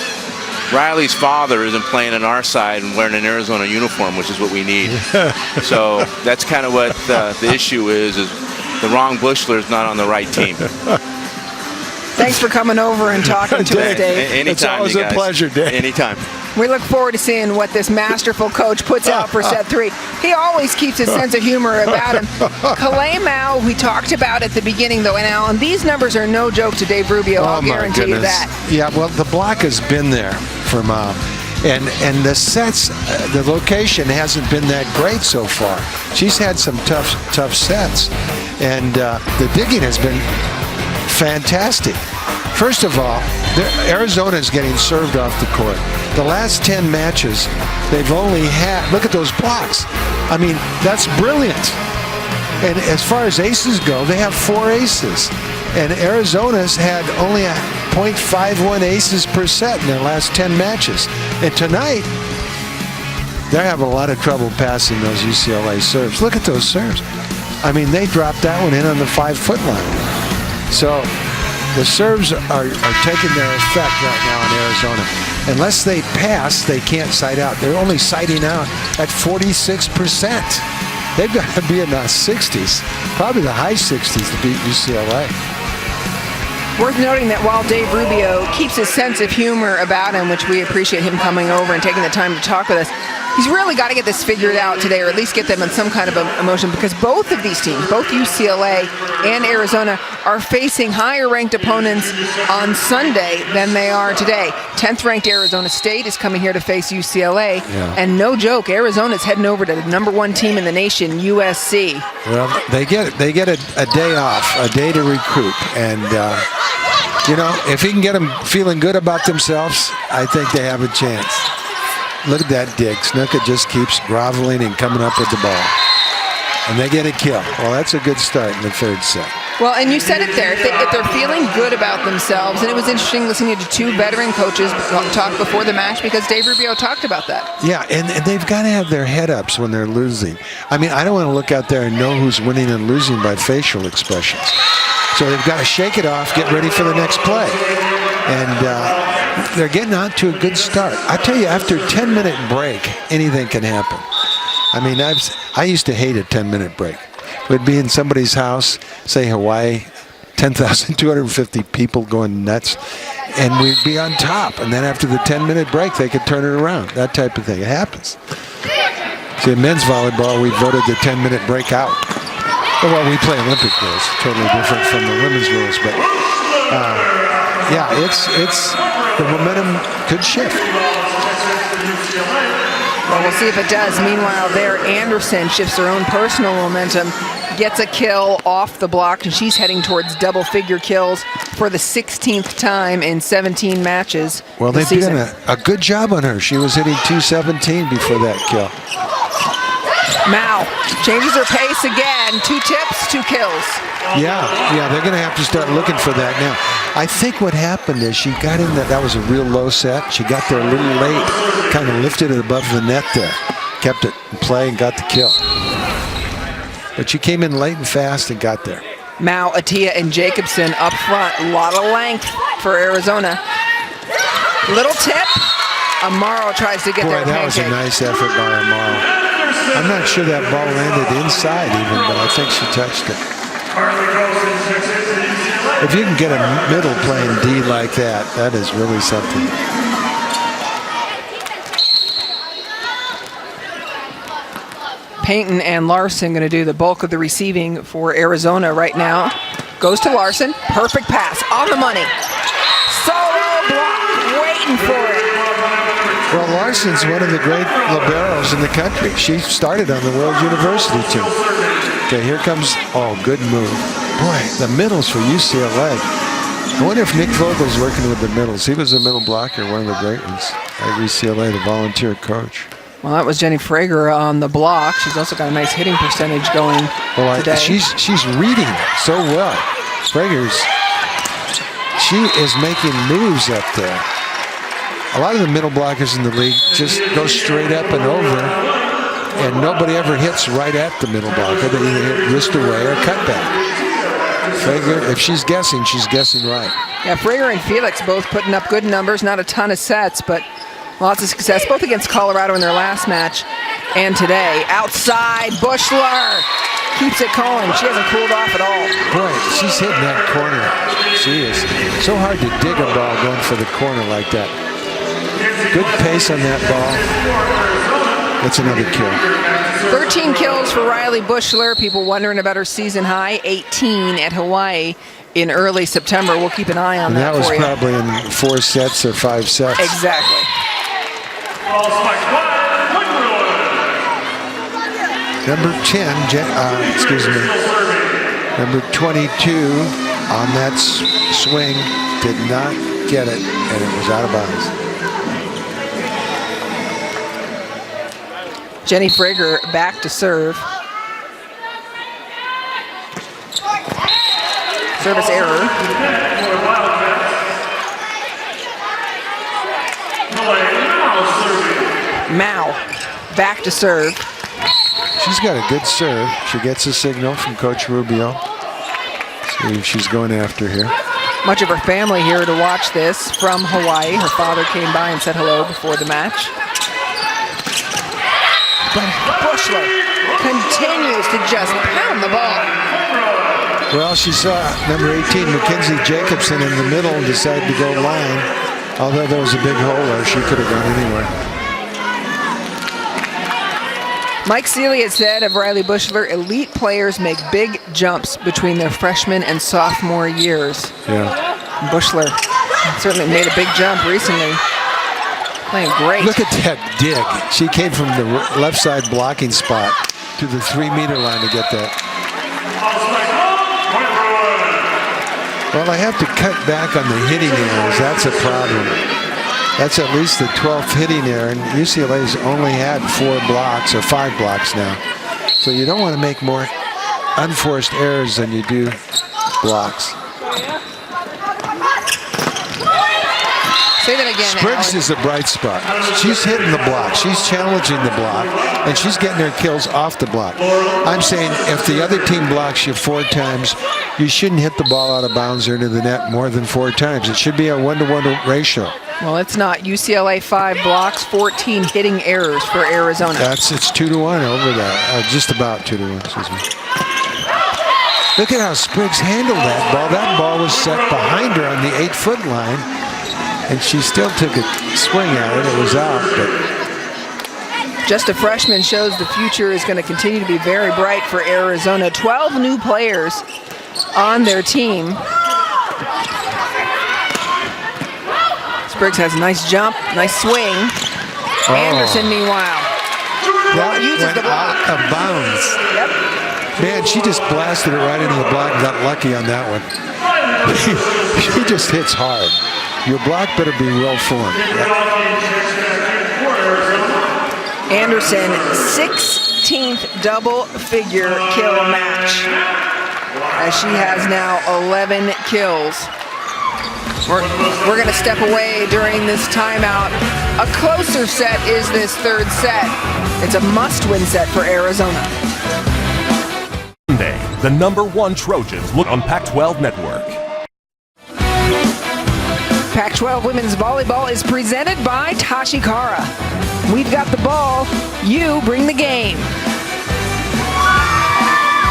Riley's father isn't playing on our side and wearing an Arizona uniform, which is what we need. So that's kind of what the issue is the wrong Bushler is not on the right team. Thanks for coming over and talking to us, Dave. Anytime, it's always a pleasure, Dave. Anytime. We look forward to seeing what this masterful coach puts out for set 3. He always keeps his sense of humor about him. Kalei Mao, we talked about at the beginning, though, and Alan, these numbers are no joke to Dave Rubio. I'll guarantee you that. Yeah, well, the block has been there for Mao. And the sets, the location hasn't been that great so far. She's had some tough sets. And the digging has been fantastic. First of all, Arizona is getting served off the court. The last 10 matches, they've only had, look at those blocks. I mean, that's brilliant. And as far as aces go, they have 4 aces. And Arizona's had only a .51 aces per set in their last 10 matches. And tonight, they're having a lot of trouble passing those UCLA serves. Look at those serves. I mean, they dropped that one in on the 5-foot line. So the serves are taking their effect right now in Arizona. Unless they pass, they can't side out. They're only siding out at 46%. They've got to be in the 60s, probably the high 60s to beat UCLA. Worth noting that while Dave Rubio keeps his sense of humor about him, which we appreciate him coming over and taking the time to talk with us, he's really got to get this figured out today, or at least get them in some kind of emotion, because both of these teams, both UCLA and Arizona, are facing higher-ranked opponents on Sunday than they are today. 10th-ranked Arizona State is coming here to face UCLA, and no joke, Arizona's heading over to the #1 team in the nation, USC. Well, they get a day off, a day to recruit, and you know, if he can get them feeling good about themselves, I think they have a chance. Look at that dig. Snuka just keeps groveling and coming up with the ball. And they get a kill. Well, that's a good start in the 3rd set. Well, and you said it there. If they're feeling good about themselves, and it was interesting listening to 2 veteran coaches talk before the match, because Dave Rubio talked about that. Yeah, and they've got to have their head ups when they're losing. I mean, I don't want to look out there and know who's winning and losing by facial expressions. So they've got to shake it off, get ready for the next play. And they're getting out to a good start. I tell you, after a 10-minute break, anything can happen. I mean, I used to hate a 10-minute break. We'd be in somebody's house, say Hawaii, 10,250 people going nuts, and we'd be on top. And then after the 10-minute break, they could turn it around. That type of thing. It happens. See, in men's volleyball, we voted the 10-minute break out. Well, we play Olympic rules, totally different from the women's rules. But yeah, it's the momentum could shift. Well, we'll see if it does. Meanwhile, there, Anderson shifts her own personal momentum, gets a kill off the block, and she's heading towards double-figure kills for the 16th time in 17 matches. Well, they've done a good job on her. She was hitting 217 before that kill. Mao changes her pace again. 2 tips, 2 kills. Yeah, they're going to have to start looking for that now. I think what happened is she got in that was a real low set. She got there a little late, kind of lifted it above the net there, kept it in play and got the kill. But she came in late and fast and got there. Mao, Attia, and Jacobson up front. A lot of length for Arizona. Little tip. Amaro tries to get there. Boy, that was a nice effort by Amaro. I'm not sure that ball landed inside even, but I think she touched it. If you can get a middle playing D like that, that is really something. Payton and Larson going to do the bulk of the receiving for Arizona right now. Goes to Larson. Perfect pass. On the money. Solo block. Waiting for it. Well, Larson's one of the great liberos in the country. She started on the World University team. Okay, here comes, good move. Boy, the middles for UCLA. I wonder if Nick Vogel's working with the middles. He was a middle blocker, one of the great ones at UCLA, the volunteer coach. Well, that was Jenny Frager on the block. She's also got a nice hitting percentage going today. She's reading so well. She is making moves up there. A lot of the middle blockers in the league just go straight up and over, and nobody ever hits right at the middle blocker. They either hit wrist away or cut back. Frager, if she's guessing right. Yeah, Frager and Felix both putting up good numbers, not a ton of sets, but lots of success, both against Colorado in their last match and today. Outside, Bushler keeps it going. She hasn't cooled off at all. Boy, she's hitting that corner. She is. So hard to dig a ball going for the corner like that. Good pace on that ball. That's another kill. 13 kills for Riley Bushler. People wondering about her season high. 18 at Hawaii in early September. We'll keep an eye on that for you. That was probably in 4 sets or 5 sets. Exactly. Number 10, number 22 on that swing did not get it, and it was out of bounds. Jenny Frigger back to serve. Service error. Mao back to serve. She's got a good serve. She gets a signal from Coach Rubio. See if she's going after here. Much of her family here to watch this from Hawaii. Her father came by and said hello before the match. But Bushler continues to just pound the ball. Well, she saw number 18, Mackenzie Jacobson, in the middle and decided to go line. Although there was a big hole there, she could have gone anywhere. Mike Seeley has said of Riley Bushler, elite players make big jumps between their freshman and sophomore years. Yeah. Bushler certainly made a big jump recently. Playing great. Look at that dig. She came from the left side blocking spot to the 3-meter line to get that. Well, I have to cut back on the hitting errors. That's a problem. That's at least the 12th hitting error, and UCLA's only had 4 blocks or 5 blocks now. So you don't want to make more unforced errors than you do blocks. Say that again, Spriggs is a bright spot. She's hitting the block. She's challenging the block, and she's getting her kills off the block. I'm saying if the other team blocks you 4 times, you shouldn't hit the ball out of bounds or into the net more than 4 times. It should be a 1-to-1 ratio. Well, it's not. UCLA 5 blocks, 14 hitting errors for Arizona. It's 2-to-1 over that. Just about 2-to-1, excuse me. Look at how Spriggs handled that ball. That ball was set behind her on the 8-foot line, and she still took a swing at it. It was out, but just a freshman shows the future is going to continue to be very bright for Arizona. 12 new players on their team. Spriggs has a nice jump, nice swing. Anderson, meanwhile, that uses went the block. out of bounds. Yep. Man, she just blasted it right into the block and got lucky on that one. She just hits hard. Your block better be well formed. Anderson, 16th double-figure kill match, as she has now 11 kills. We're going to step away during this timeout. A closer set is this third set. It's a must-win set for Arizona. Sunday, the #1 Trojans look on Pac-12 Network. Pac-12 Women's Volleyball is presented by Tashikara. We've got the ball, you bring the game.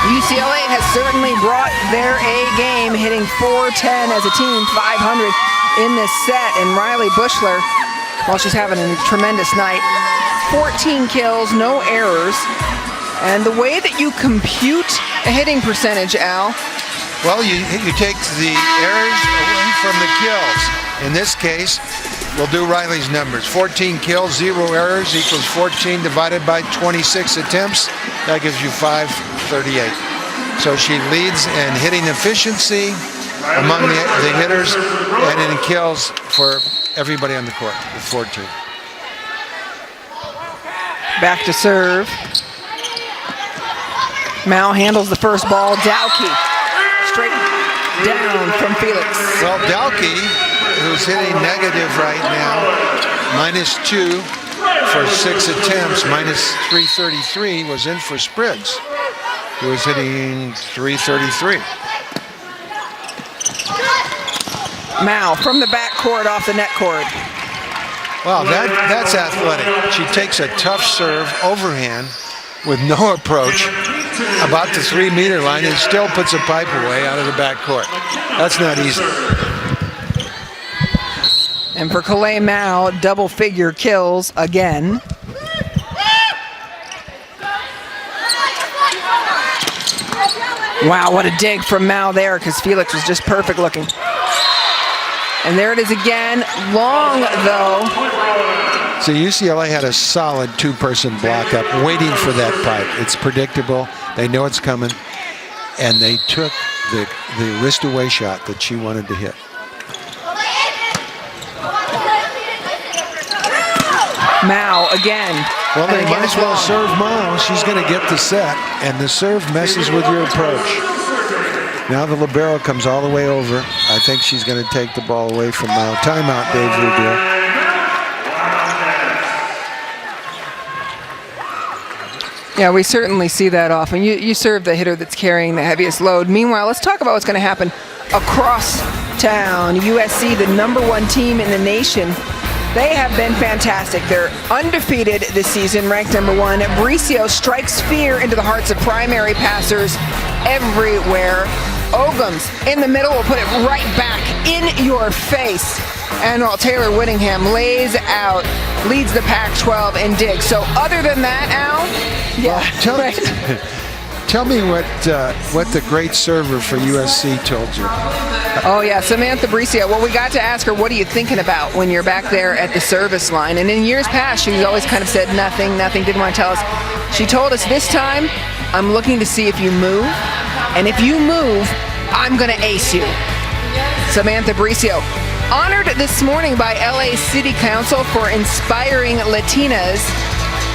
UCLA has certainly brought their A game, hitting 410 as a team, 500 in this set. And Riley Bushler, well, she's having a tremendous night. 14 kills, no errors. And the way that you compute a hitting percentage, Al? Well, you take the errors away from the kills. In this case, we'll do Riley's numbers. 14 kills, 0 errors equals 14 divided by 26 attempts. That gives you 538. So she leads in hitting efficiency among the hitters and in kills for everybody on the court with 14. Back to serve. Mao handles the first ball. Dowkey straight down from Felix. Well, Dowkey, who's hitting negative right now, -2 for 6 attempts, -333, was in for Spriggs, who was hitting .333. Mao from the back court off the net cord. Well, that's athletic. She takes a tough serve overhand with no approach about the 3-meter line and still puts a pipe away out of the back court. That's not easy. And for Kalei Mao, double-figure kills again. Wow, what a dig from Mao there, because Felix was just perfect looking. And there it is again, long though. So UCLA had a solid 2-person block up waiting for that pipe. It's predictable. They know it's coming. And they took the wrist away shot that she wanted to hit. Mao again. Well, they And again, might as it's well long. serve Mao. She's going to get the set, and the serve messes with your approach. Now the libero comes all the way over. I think she's going to take the ball away from Mao. Timeout, Dave Rubio. Yeah, we certainly see that often. You serve the hitter that's carrying the heaviest load. Meanwhile, let's talk about what's going to happen across town. USC, the #1 team in the nation. They have been fantastic. They're undefeated this season, ranked #1. Bricio strikes fear into the hearts of primary passers everywhere. Ogums in the middle will put it right back in your face. And while Taylor Whittingham lays out, leads the Pac-12 in digs. So other than that, Al, yeah, Well, tell me what the great server for USC told you. Oh, yeah, Samantha Bricio. Well, we got to ask her, what are you thinking about when you're back there at the service line? And in years past, she's always kind of said nothing, didn't want to tell us. She told us this time, I'm looking to see if you move. And if you move, I'm going to ace you. Samantha Bricio. Honored this morning by LA City Council for inspiring Latinas.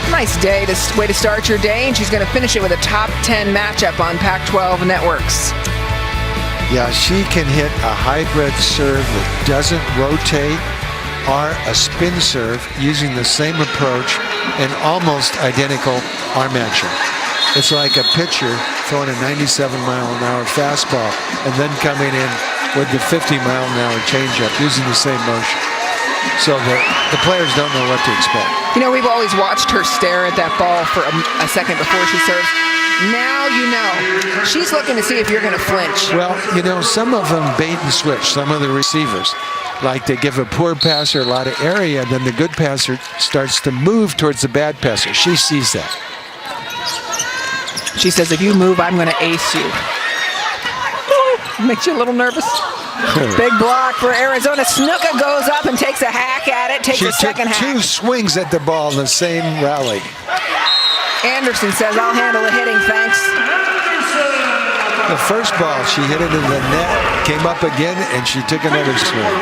Nice day, way to start your day, and she's going to finish it with a top 10 matchup on Pac-12 networks. Yeah, she can hit a hybrid serve that doesn't rotate or a spin serve using the same approach and almost identical arm action. It's like a pitcher throwing a 97-mile-an-hour fastball and then coming in with the 50-mile-an-hour changeup using the same motion. So the players don't know what to expect. You know, we've always watched her stare at that ball for a second before she serves. Now you know. She's looking to see if you're going to flinch. Well, you know, some of them bait and switch, some of the receivers. Like they give a poor passer a lot of area, then the good passer starts to move towards the bad passer. She sees that. She says, if you move, I'm going to ace you. Makes you a little nervous. Big block for Arizona. Snuka goes up and takes a hack at it, takes a second hack. She took 2 swings at the ball in the same rally. Anderson says, I'll handle the hitting, thanks. The first ball, she hit it in the net, came up again, and she took another swing.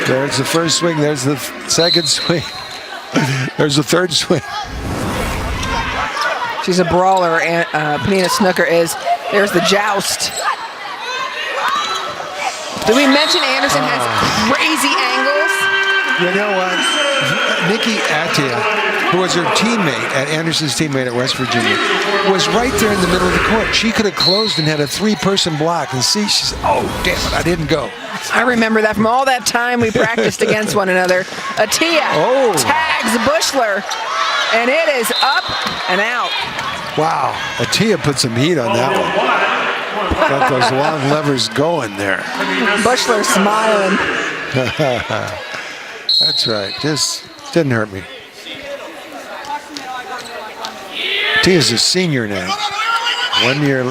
There's the first swing, there's the second swing, there's the third swing. She's a brawler, and Penina Snooker is. There's the joust. Did we mention Anderson has crazy angles? You know what? Nikki Attia, who was her teammate, Anderson's teammate at West Virginia, was right there in the middle of the court. She could have closed and had a 3-person block. And see, she said, oh, damn it, I didn't go. I remember that from all that time we practiced against one another. Attia tags Bushler, and it is up and out. Wow, Attia put some heat on that one. Got those long levers going there. Bushler smiling. That's right. Just didn't hurt me. Tia's a senior now. 1 year,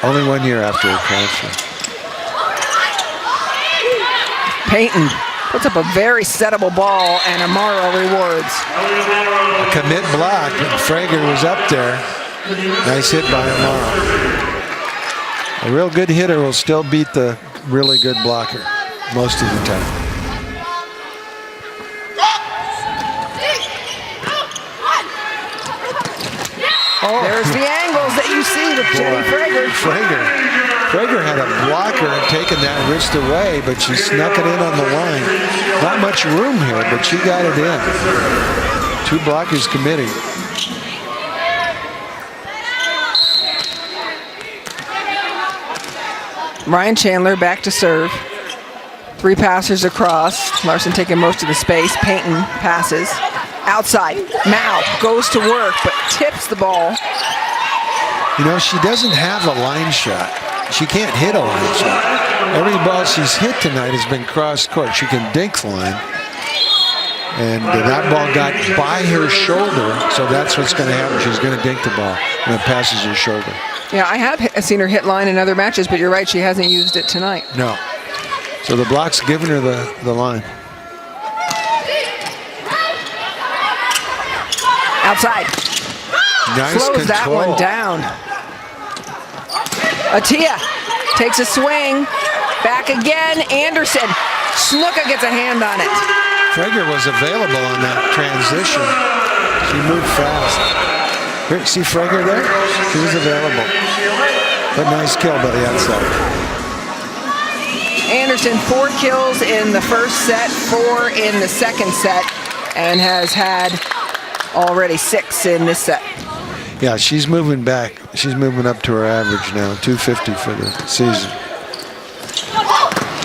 only 1 year after her transfer. Payton puts up a very settable ball, and Amaro rewards. A commit block, and Frager was up there. Nice hit by Amaro. A real good hitter will still beat the really good blocker most of the time. Oh, there's the angles that you see with Jenny Frager. Frager had a blocker and taken that wrist away, but she snuck it in on the line. Not much room here, but she got it in. 2 blockers committing. Ryan Chandler back to serve. 3 passers across. Larson taking most of the space. Payton passes. Outside. Mao goes to work, but tips the ball. You know, she doesn't have a line shot. She can't hit a line shot. Every ball she's hit tonight has been cross court. She can dink the line. And that ball got by her shoulder, so that's what's going to happen. She's going to dink the ball when it passes her shoulder. Yeah, I have seen her hit line in other matches, but you're right, she hasn't used it tonight. No. So the block's giving her the line. Outside. Nice Slows that control. one down. Attia takes a swing. Back again. Anderson. Snuka gets a hand on it. Frager was available on that transition. She moved fast. Here, see Frager there? She was available. But nice kill by the outside. Anderson, 4 kills in the first set, 4 in the second set, and has had already 6 in this set. Yeah, she's moving back. She's moving up to her average now, 250 for the season.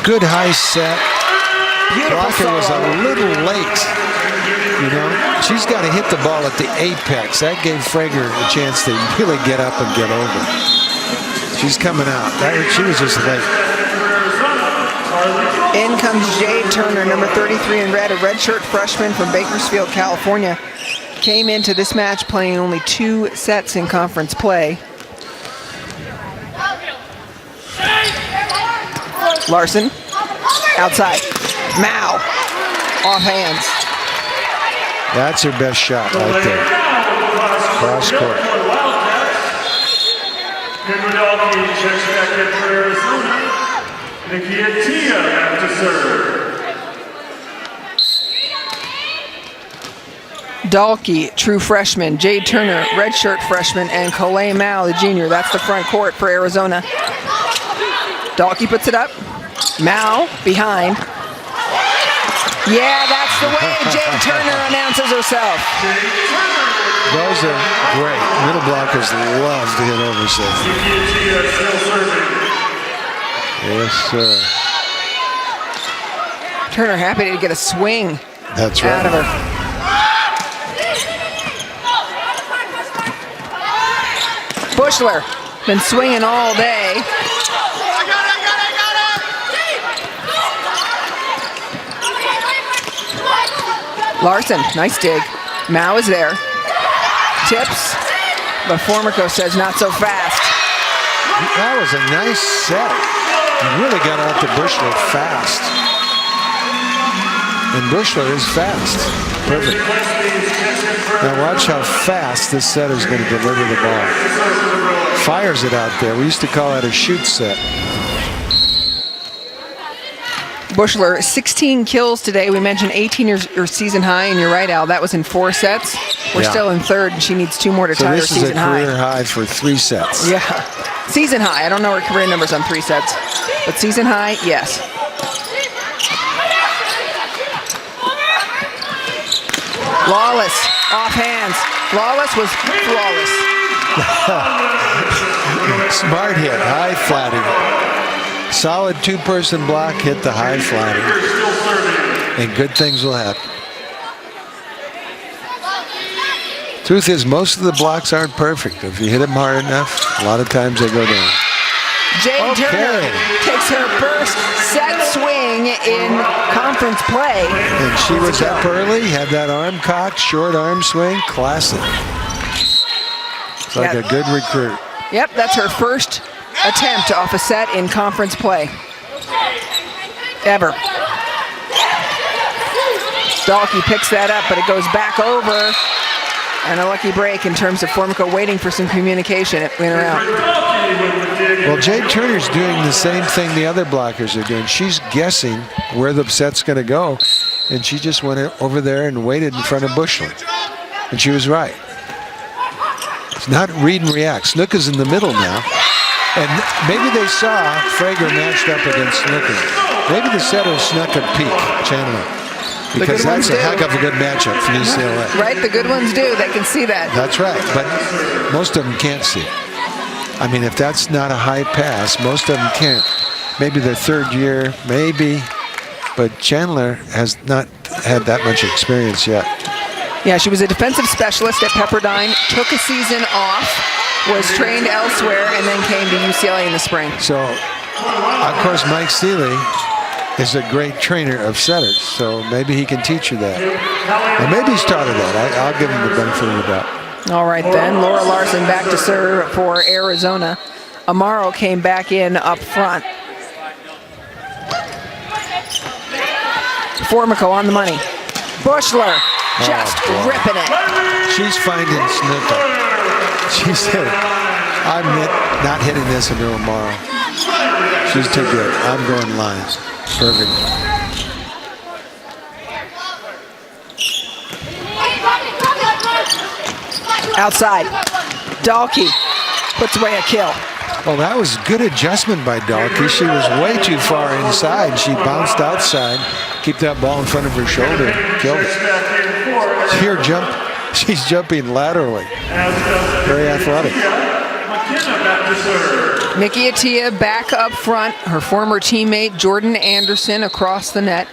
Good high set. Blocker was a little late. You know, she's got to hit the ball at the apex. That gave Frager a chance to really get up and get over. She's coming out. She was just late. In comes Jade Turner, number 33 in red, a redshirt freshman from Bakersfield, California. Came into this match playing only 2 sets in conference play. Larson, outside. Mao, off hands. That's her best shot right there. Cross court. Checks back in for Arizona. Nikia back to serve. Dalkey, true freshman. Jade Turner, redshirt freshman. And Kalei Mao, the junior. That's the front court for Arizona. Dalkey puts it up. Mao behind. Yeah, that's the way Jade Turner announces herself. Those are great. Middle blockers love to hit overset. Yes, sir. Turner happy to get a swing That's right. out of her. Bushler, been swinging all day. Larson, nice dig. Mao is there. Tips, but Formico says not so fast. That was a nice set. You really got out to Bushler fast. And Bushler is fast. Perfect. Now watch how fast this setter is going to deliver the ball. Fires it out there. We used to call that a shoot set. Bushler, 16 kills today. We mentioned 18 her season high, and you're right, Al. That was in 4 sets. We're still in third, and she needs 2 more to tie her season high. So this is a career high for 3 sets. Yeah. Season high. I don't know her career numbers on 3 sets. But season high, yes. Lawless, off hands. Lawless was flawless. Smart hit, high flatting. Solid 2-person block, hit the high flatting. And good things will happen. Truth is, most of the blocks aren't perfect. If you hit them hard enough, a lot of times they go down. Jade Turner takes her first set swing in conference play. And she was up early, had that arm cocked, short arm swing, classic. It's like a good recruit. Yep, that's her first attempt off a set in conference play. Ever. Dalkey picks that up, but it goes back over. And a lucky break in terms of Formico waiting for some communication. It went around. Well, Jade Turner's doing the same thing the other blockers are doing. She's guessing where the set's going to go, and she just went over there and waited in front of Bushler. And she was right. It's not read and react. Snuka's in the middle now. And maybe they saw Frager matched up against Snuka. Maybe the setter snuck a peek, Chandler. Because that's a heck of a good matchup for UCLA. Right, the good ones do. They can see that. That's right, but most of them can't see it. I mean, if that's not a high pass, most of them can't. Maybe their third year, maybe. But Chandler has not had that much experience yet. Yeah, she was a defensive specialist at Pepperdine, took a season off, was trained elsewhere, and then came to UCLA in the spring. So, of course, Mike Seeley is a great trainer of setters, so maybe he can teach you that. Or maybe he's taught her that. I'll give him the benefit of the doubt. All right, then. Laura Larson back to serve for Arizona. Amaro came back in up front. Formico on the money. Bushler just ripping it. She's finding Snuka. She said, I'm not hitting this into Amaro. She's too good. I'm going lines. Perfect. Outside. Dahlke puts away a kill. Well, that was good adjustment by Dahlke. She was way too far inside. She bounced outside, keep that ball in front of her shoulder, killed it. Here, she's jumping laterally. Very athletic. Nikki Attia back up front. Her former teammate Jordan Anderson across the net.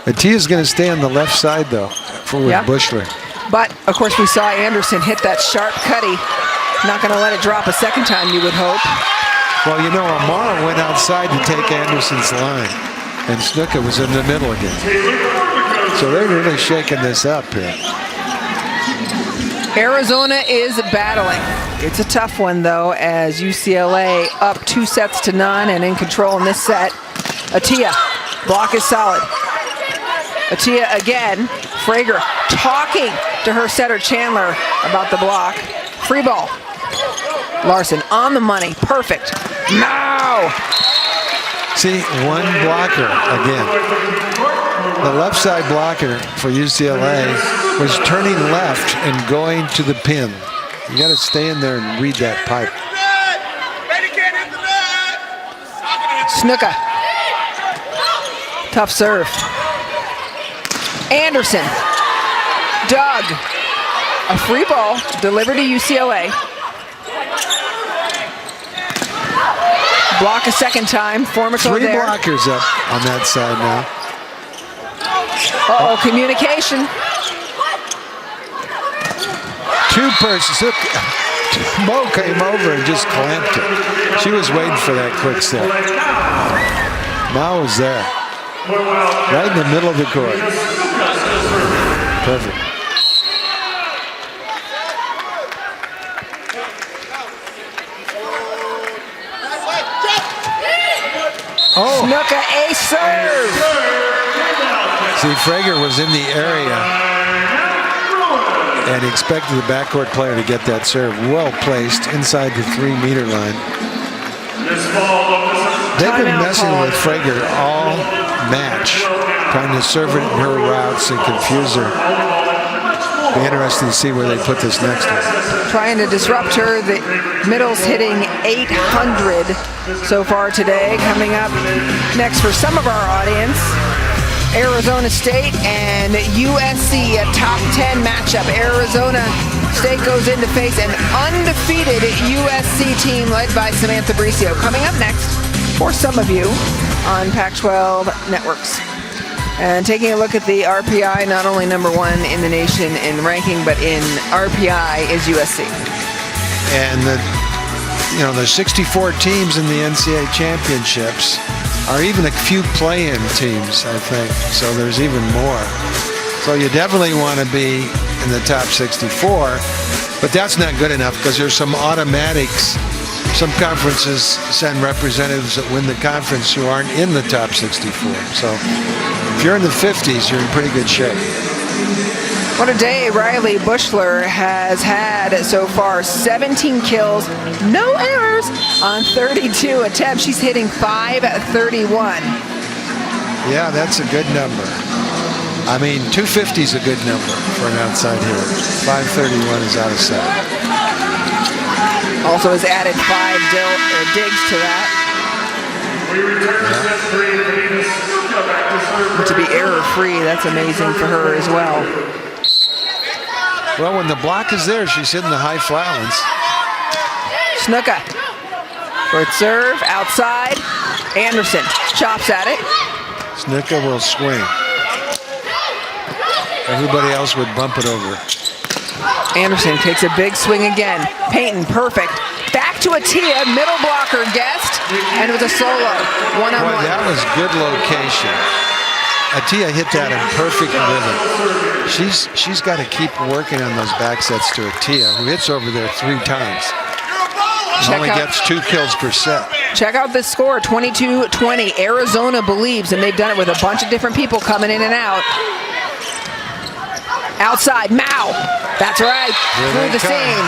Attia's going to stay on the left side, though, with Bushler. But, of course, we saw Anderson hit that sharp cutty. Not going to let it drop a second time, you would hope. Well, you know, Amara went outside to take Anderson's line, and Snuka was in the middle again. So they're really shaking this up here. Arizona is battling. It's a tough one, though, as UCLA up 2-0 and in control in this set. Attia, block is solid. Attia again. Frager talking to her setter Chandler about the block. Free ball. Larson on the money. Perfect. Now! See, one blocker again. The left side blocker for UCLA was turning left and going to the pin. You got to stay in there and read that pipe. Snuka. Tough serve. Anderson. Doug. A free ball delivered to UCLA. Block a second time. Formico Three there. blockers up on that side now. Uh-oh, communication. Two persons. Mo came over and just clamped it. She was waiting for that quick set. Mo was there. Right in the middle of the court. Perfect. Oh. Snuka a serve. See, Frager was in the area and expected the backcourt player to get that serve well placed inside the 3-meter line. They've been messing with Frager all match, trying to serve it in her routes and confuse her. Be interesting to see where they put this next one. Trying to disrupt her. The middle's hitting 800 so far today. Coming up next for some of our audience, Arizona State and USC, a top 10 matchup. Arizona State goes in to face an undefeated USC team led by Samantha Bricio. Coming up next for some of you on Pac-12 networks. And taking a look at the RPI, not only number one in the nation in ranking, but in RPI is USC. And the 64 teams in the NCAA championships are even a few play-in teams, I think. So there's even more. So you definitely want to be in the top 64, but that's not good enough because there's some automatics. Some conferences send representatives that win the conference who aren't in the top 64. So if you're in the 50s, you're in pretty good shape. What a day Riley Bushler has had so far. 17 kills, no errors on 32 attempts. She's hitting .531. Yeah, that's a good number. I mean, 250 is a good number for an outside hitter. .531 is out of sight. Also has added 5 digs to that. To be error-free, that's amazing for her as well. Well, when the block is there, she's hitting the high flat ones. Snuka. Short serve, outside. Anderson chops at it. Snuka will swing. Everybody else would bump it over. Anderson takes a big swing again. Payton, perfect. Back to Attia, middle blocker guest, and it was a solo, one-on-one. Boy, that was good location. Attia hit that in perfect rhythm. She's got to keep working on those back sets to Attia, who hits over there 3 times. Only gets 2 kills per set. Check out this score, 22-20. Arizona believes, and they've done it with a bunch of different people coming in and out. Outside, Mao. That's right, through the seam.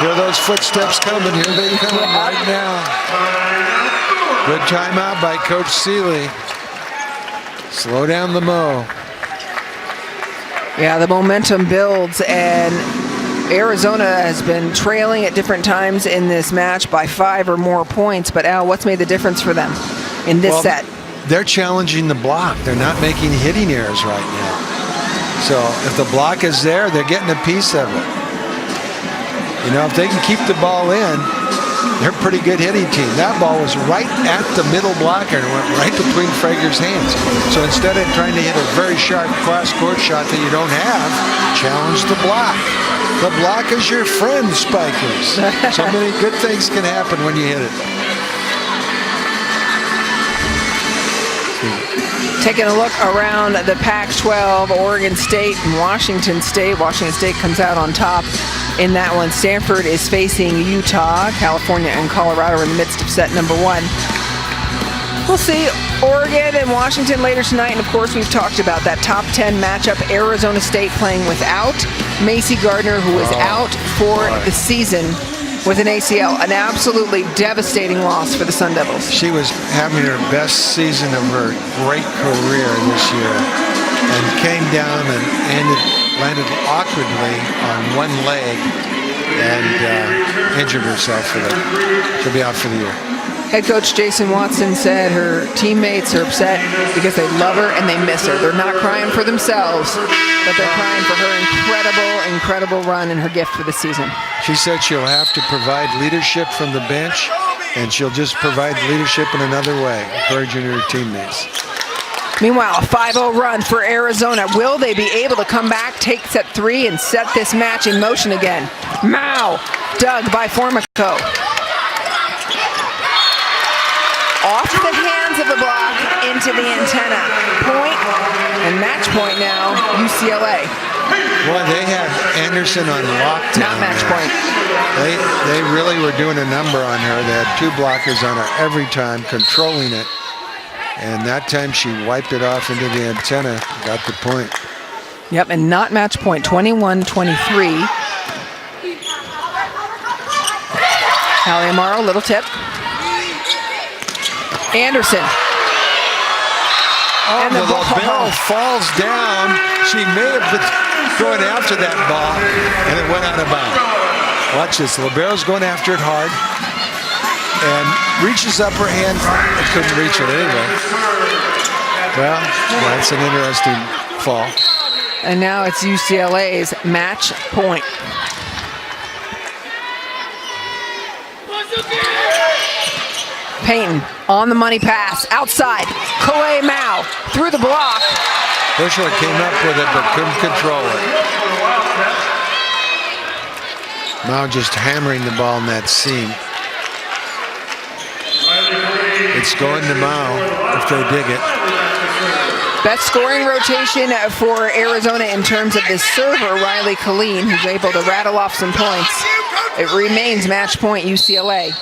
Hear those footsteps coming. Here they come right now. Good timeout by Coach Seeley. Slow down the Mo. Yeah, the momentum builds, and Arizona has been trailing at different times in this match by 5 or more points. But Al, what's made the difference for them in this set? They're challenging the block. They're not making hitting errors right now. So if the block is there, they're getting a piece of it. You know, if they can keep the ball in, they're a pretty good hitting team. That ball was right at the middle blocker and went right between Frager's hands. So instead of trying to hit a very sharp cross-court shot that you don't have, challenge the block. The block is your friend, spikers. So many good things can happen when you hit it. Taking a look around the Pac-12, Oregon State and Washington State. Washington State comes out on top in that one. Stanford is facing Utah. California and Colorado are in the midst of set number 1. We'll see Oregon and Washington later tonight. And of course, we've talked about that top 10 matchup. Arizona State playing without Macy Gardner, who is out for the season with an ACL, an absolutely devastating loss for the Sun Devils. She was having her best season of her great career this year and came down and landed awkwardly on one leg and injured herself for that. She'll be out for the year. Head coach Jason Watson said her teammates are upset because they love her and they miss her. They're not crying for themselves, but they're crying for her incredible run and her gift for the season. She said she'll have to provide leadership from the bench, and she'll just provide leadership in another way, encouraging her teammates. Meanwhile, a 5-0 run for Arizona. Will they be able to come back, take set 3, and set this match in motion again? Mao, dug by Formico. Off the hands of the block, into the antenna. Point, and match point now, UCLA. Boy, they had Anderson on lockdown. Not match point. They really were doing a number on her. They had 2 blockers on her every time, controlling it. And that time she wiped it off into the antenna, got the point. Yep, and not match point, 21-23. Hallie Amaro, little tip. Anderson. Oh, and the ball falls down. She may have been going after that ball, and it went out of bounds. Watch this. Libero's going after it hard and reaches up her hand. It couldn't reach it anyway. Well, that's an interesting fall. And now it's UCLA's match point. Payton on the money pass, outside. Calais Mao through the block. Bushler came up with it but couldn't control it. Mao just hammering the ball in that seam. It's going to Mao if they dig it. Best scoring rotation for Arizona in terms of this server, Riley Colleen, who's able to rattle off some points. It remains match point UCLA.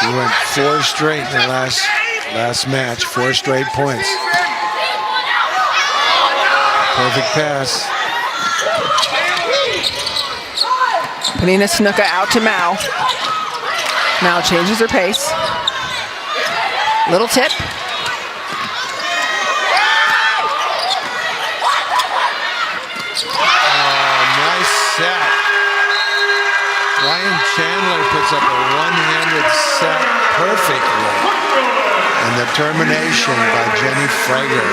She went 4 straight in the last match, 4 straight points. Perfect pass. Panina Snuka out to Mao. Mao changes her pace. Little tip. Nice set. Ryan Chandler puts up a one-handed set perfectly. And the termination by Jenny Frager.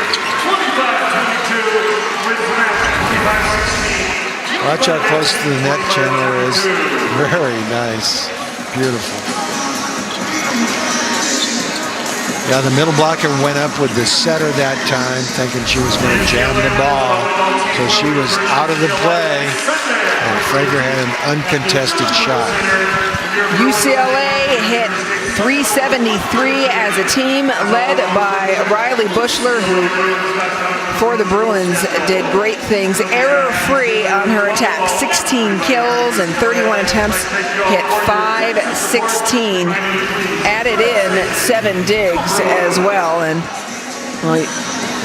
Watch how close to the net Chandler is. Very nice. Beautiful. Yeah, the middle blocker went up with the setter that time, thinking she was going to jam the ball. So she was out of the play, and Frager had an uncontested shot. UCLA hit 373 as a team, led by Riley Bushler, who, for the Bruins, did great things. Error-free on her attack, 16 kills and 31 attempts, hit 516, added in 7 digs as well. And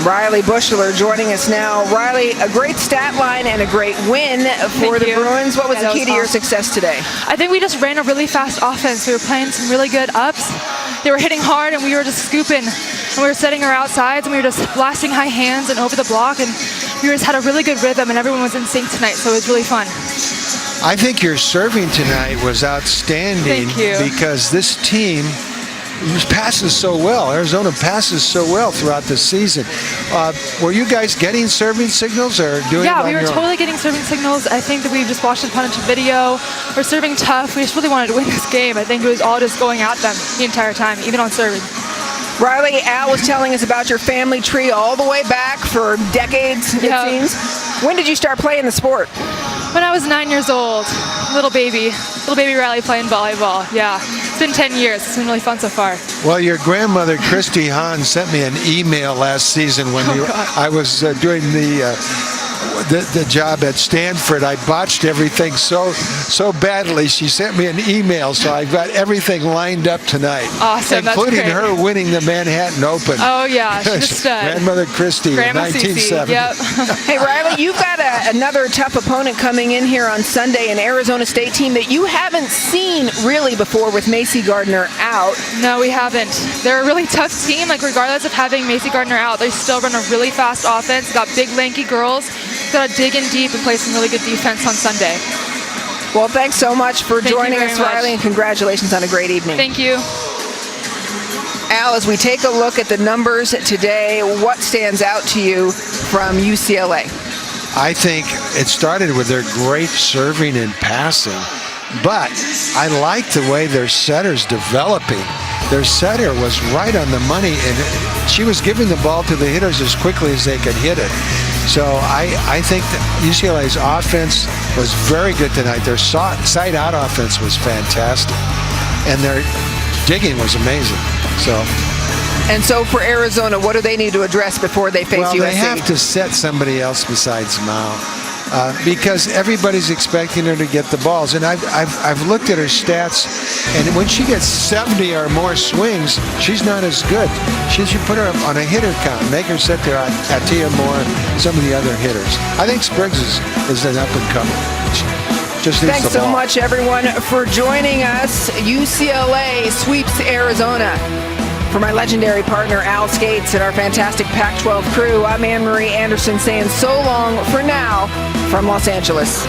Riley Bushler joining us now. Riley, a great stat line and a great win for the Bruins. What was the key to your success today? I think we just ran a really fast offense. We were playing some really good ups. They were hitting hard, and we were just scooping. And we were setting our outsides, and we were just blasting high hands and over the block. And we just had a really good rhythm, and everyone was in sync tonight, so it was really fun. I think your serving tonight was outstanding. Thank you. Because this team passes so well. Arizona passes so well throughout the season. Were you guys getting serving signals or doing it Yeah, on we were your own? totally getting serving signals. I think that we just watched a bunch of video. We're serving tough. We just really wanted to win this game. I think it was all just going at them the entire time, even on serving. Riley, Al was telling us about your family tree all the way back for decades, it seems. When did you start playing the sport? When I was 9 years old, little baby Riley playing volleyball. Yeah, it's been 10 years. It's been really fun so far. Well, your grandmother, Christy Hahn, sent me an email last season when I was doing the job at Stanford. I botched everything so badly. She sent me an email, so I got everything lined up tonight. Awesome, including that's great. her winning the Manhattan Open. Oh yeah, she's a stud. Grandmother Christy, Grandma in Cece, 1970. yep. Hey, Riley, you've got another tough opponent coming in here on Sunday, an Arizona State team that you haven't seen really before with Macy Gardner out. No, we haven't. They're a really tough team. Like, regardless of having Macy Gardner out, they still run a really fast offense. Got big, lanky girls. Got to dig in deep and play some really good defense on Sunday. Well, thanks so much for Thank you joining very us, much. Riley, and congratulations on a great evening. Thank you. Al, as we take a look at the numbers today, what stands out to you from UCLA? I think it started with their great serving and passing, but I like the way their setter's developing. Their setter was right on the money, and she was giving the ball to the hitters as quickly as they could hit it. So I think that UCLA's offense was very good tonight. Their side-out offense was fantastic, and their digging was amazing. And so for Arizona, what do they need to address before they face USC? Well, they have to set somebody else besides Mao. Because everybody's expecting her to get the balls, and I've looked at her stats, and when she gets 70 or more swings, she's not as good. She should put her up on a hitter count, make her sit there on Atia Moore, some of the other hitters. I think Spriggs is an up and comer. Just needs Thanks the so ball. much, everyone, for joining us. UCLA sweeps Arizona. For my legendary partner, Al Skates, and our fantastic Pac-12 crew, I'm Anne-Marie Anderson saying so long for now from Los Angeles.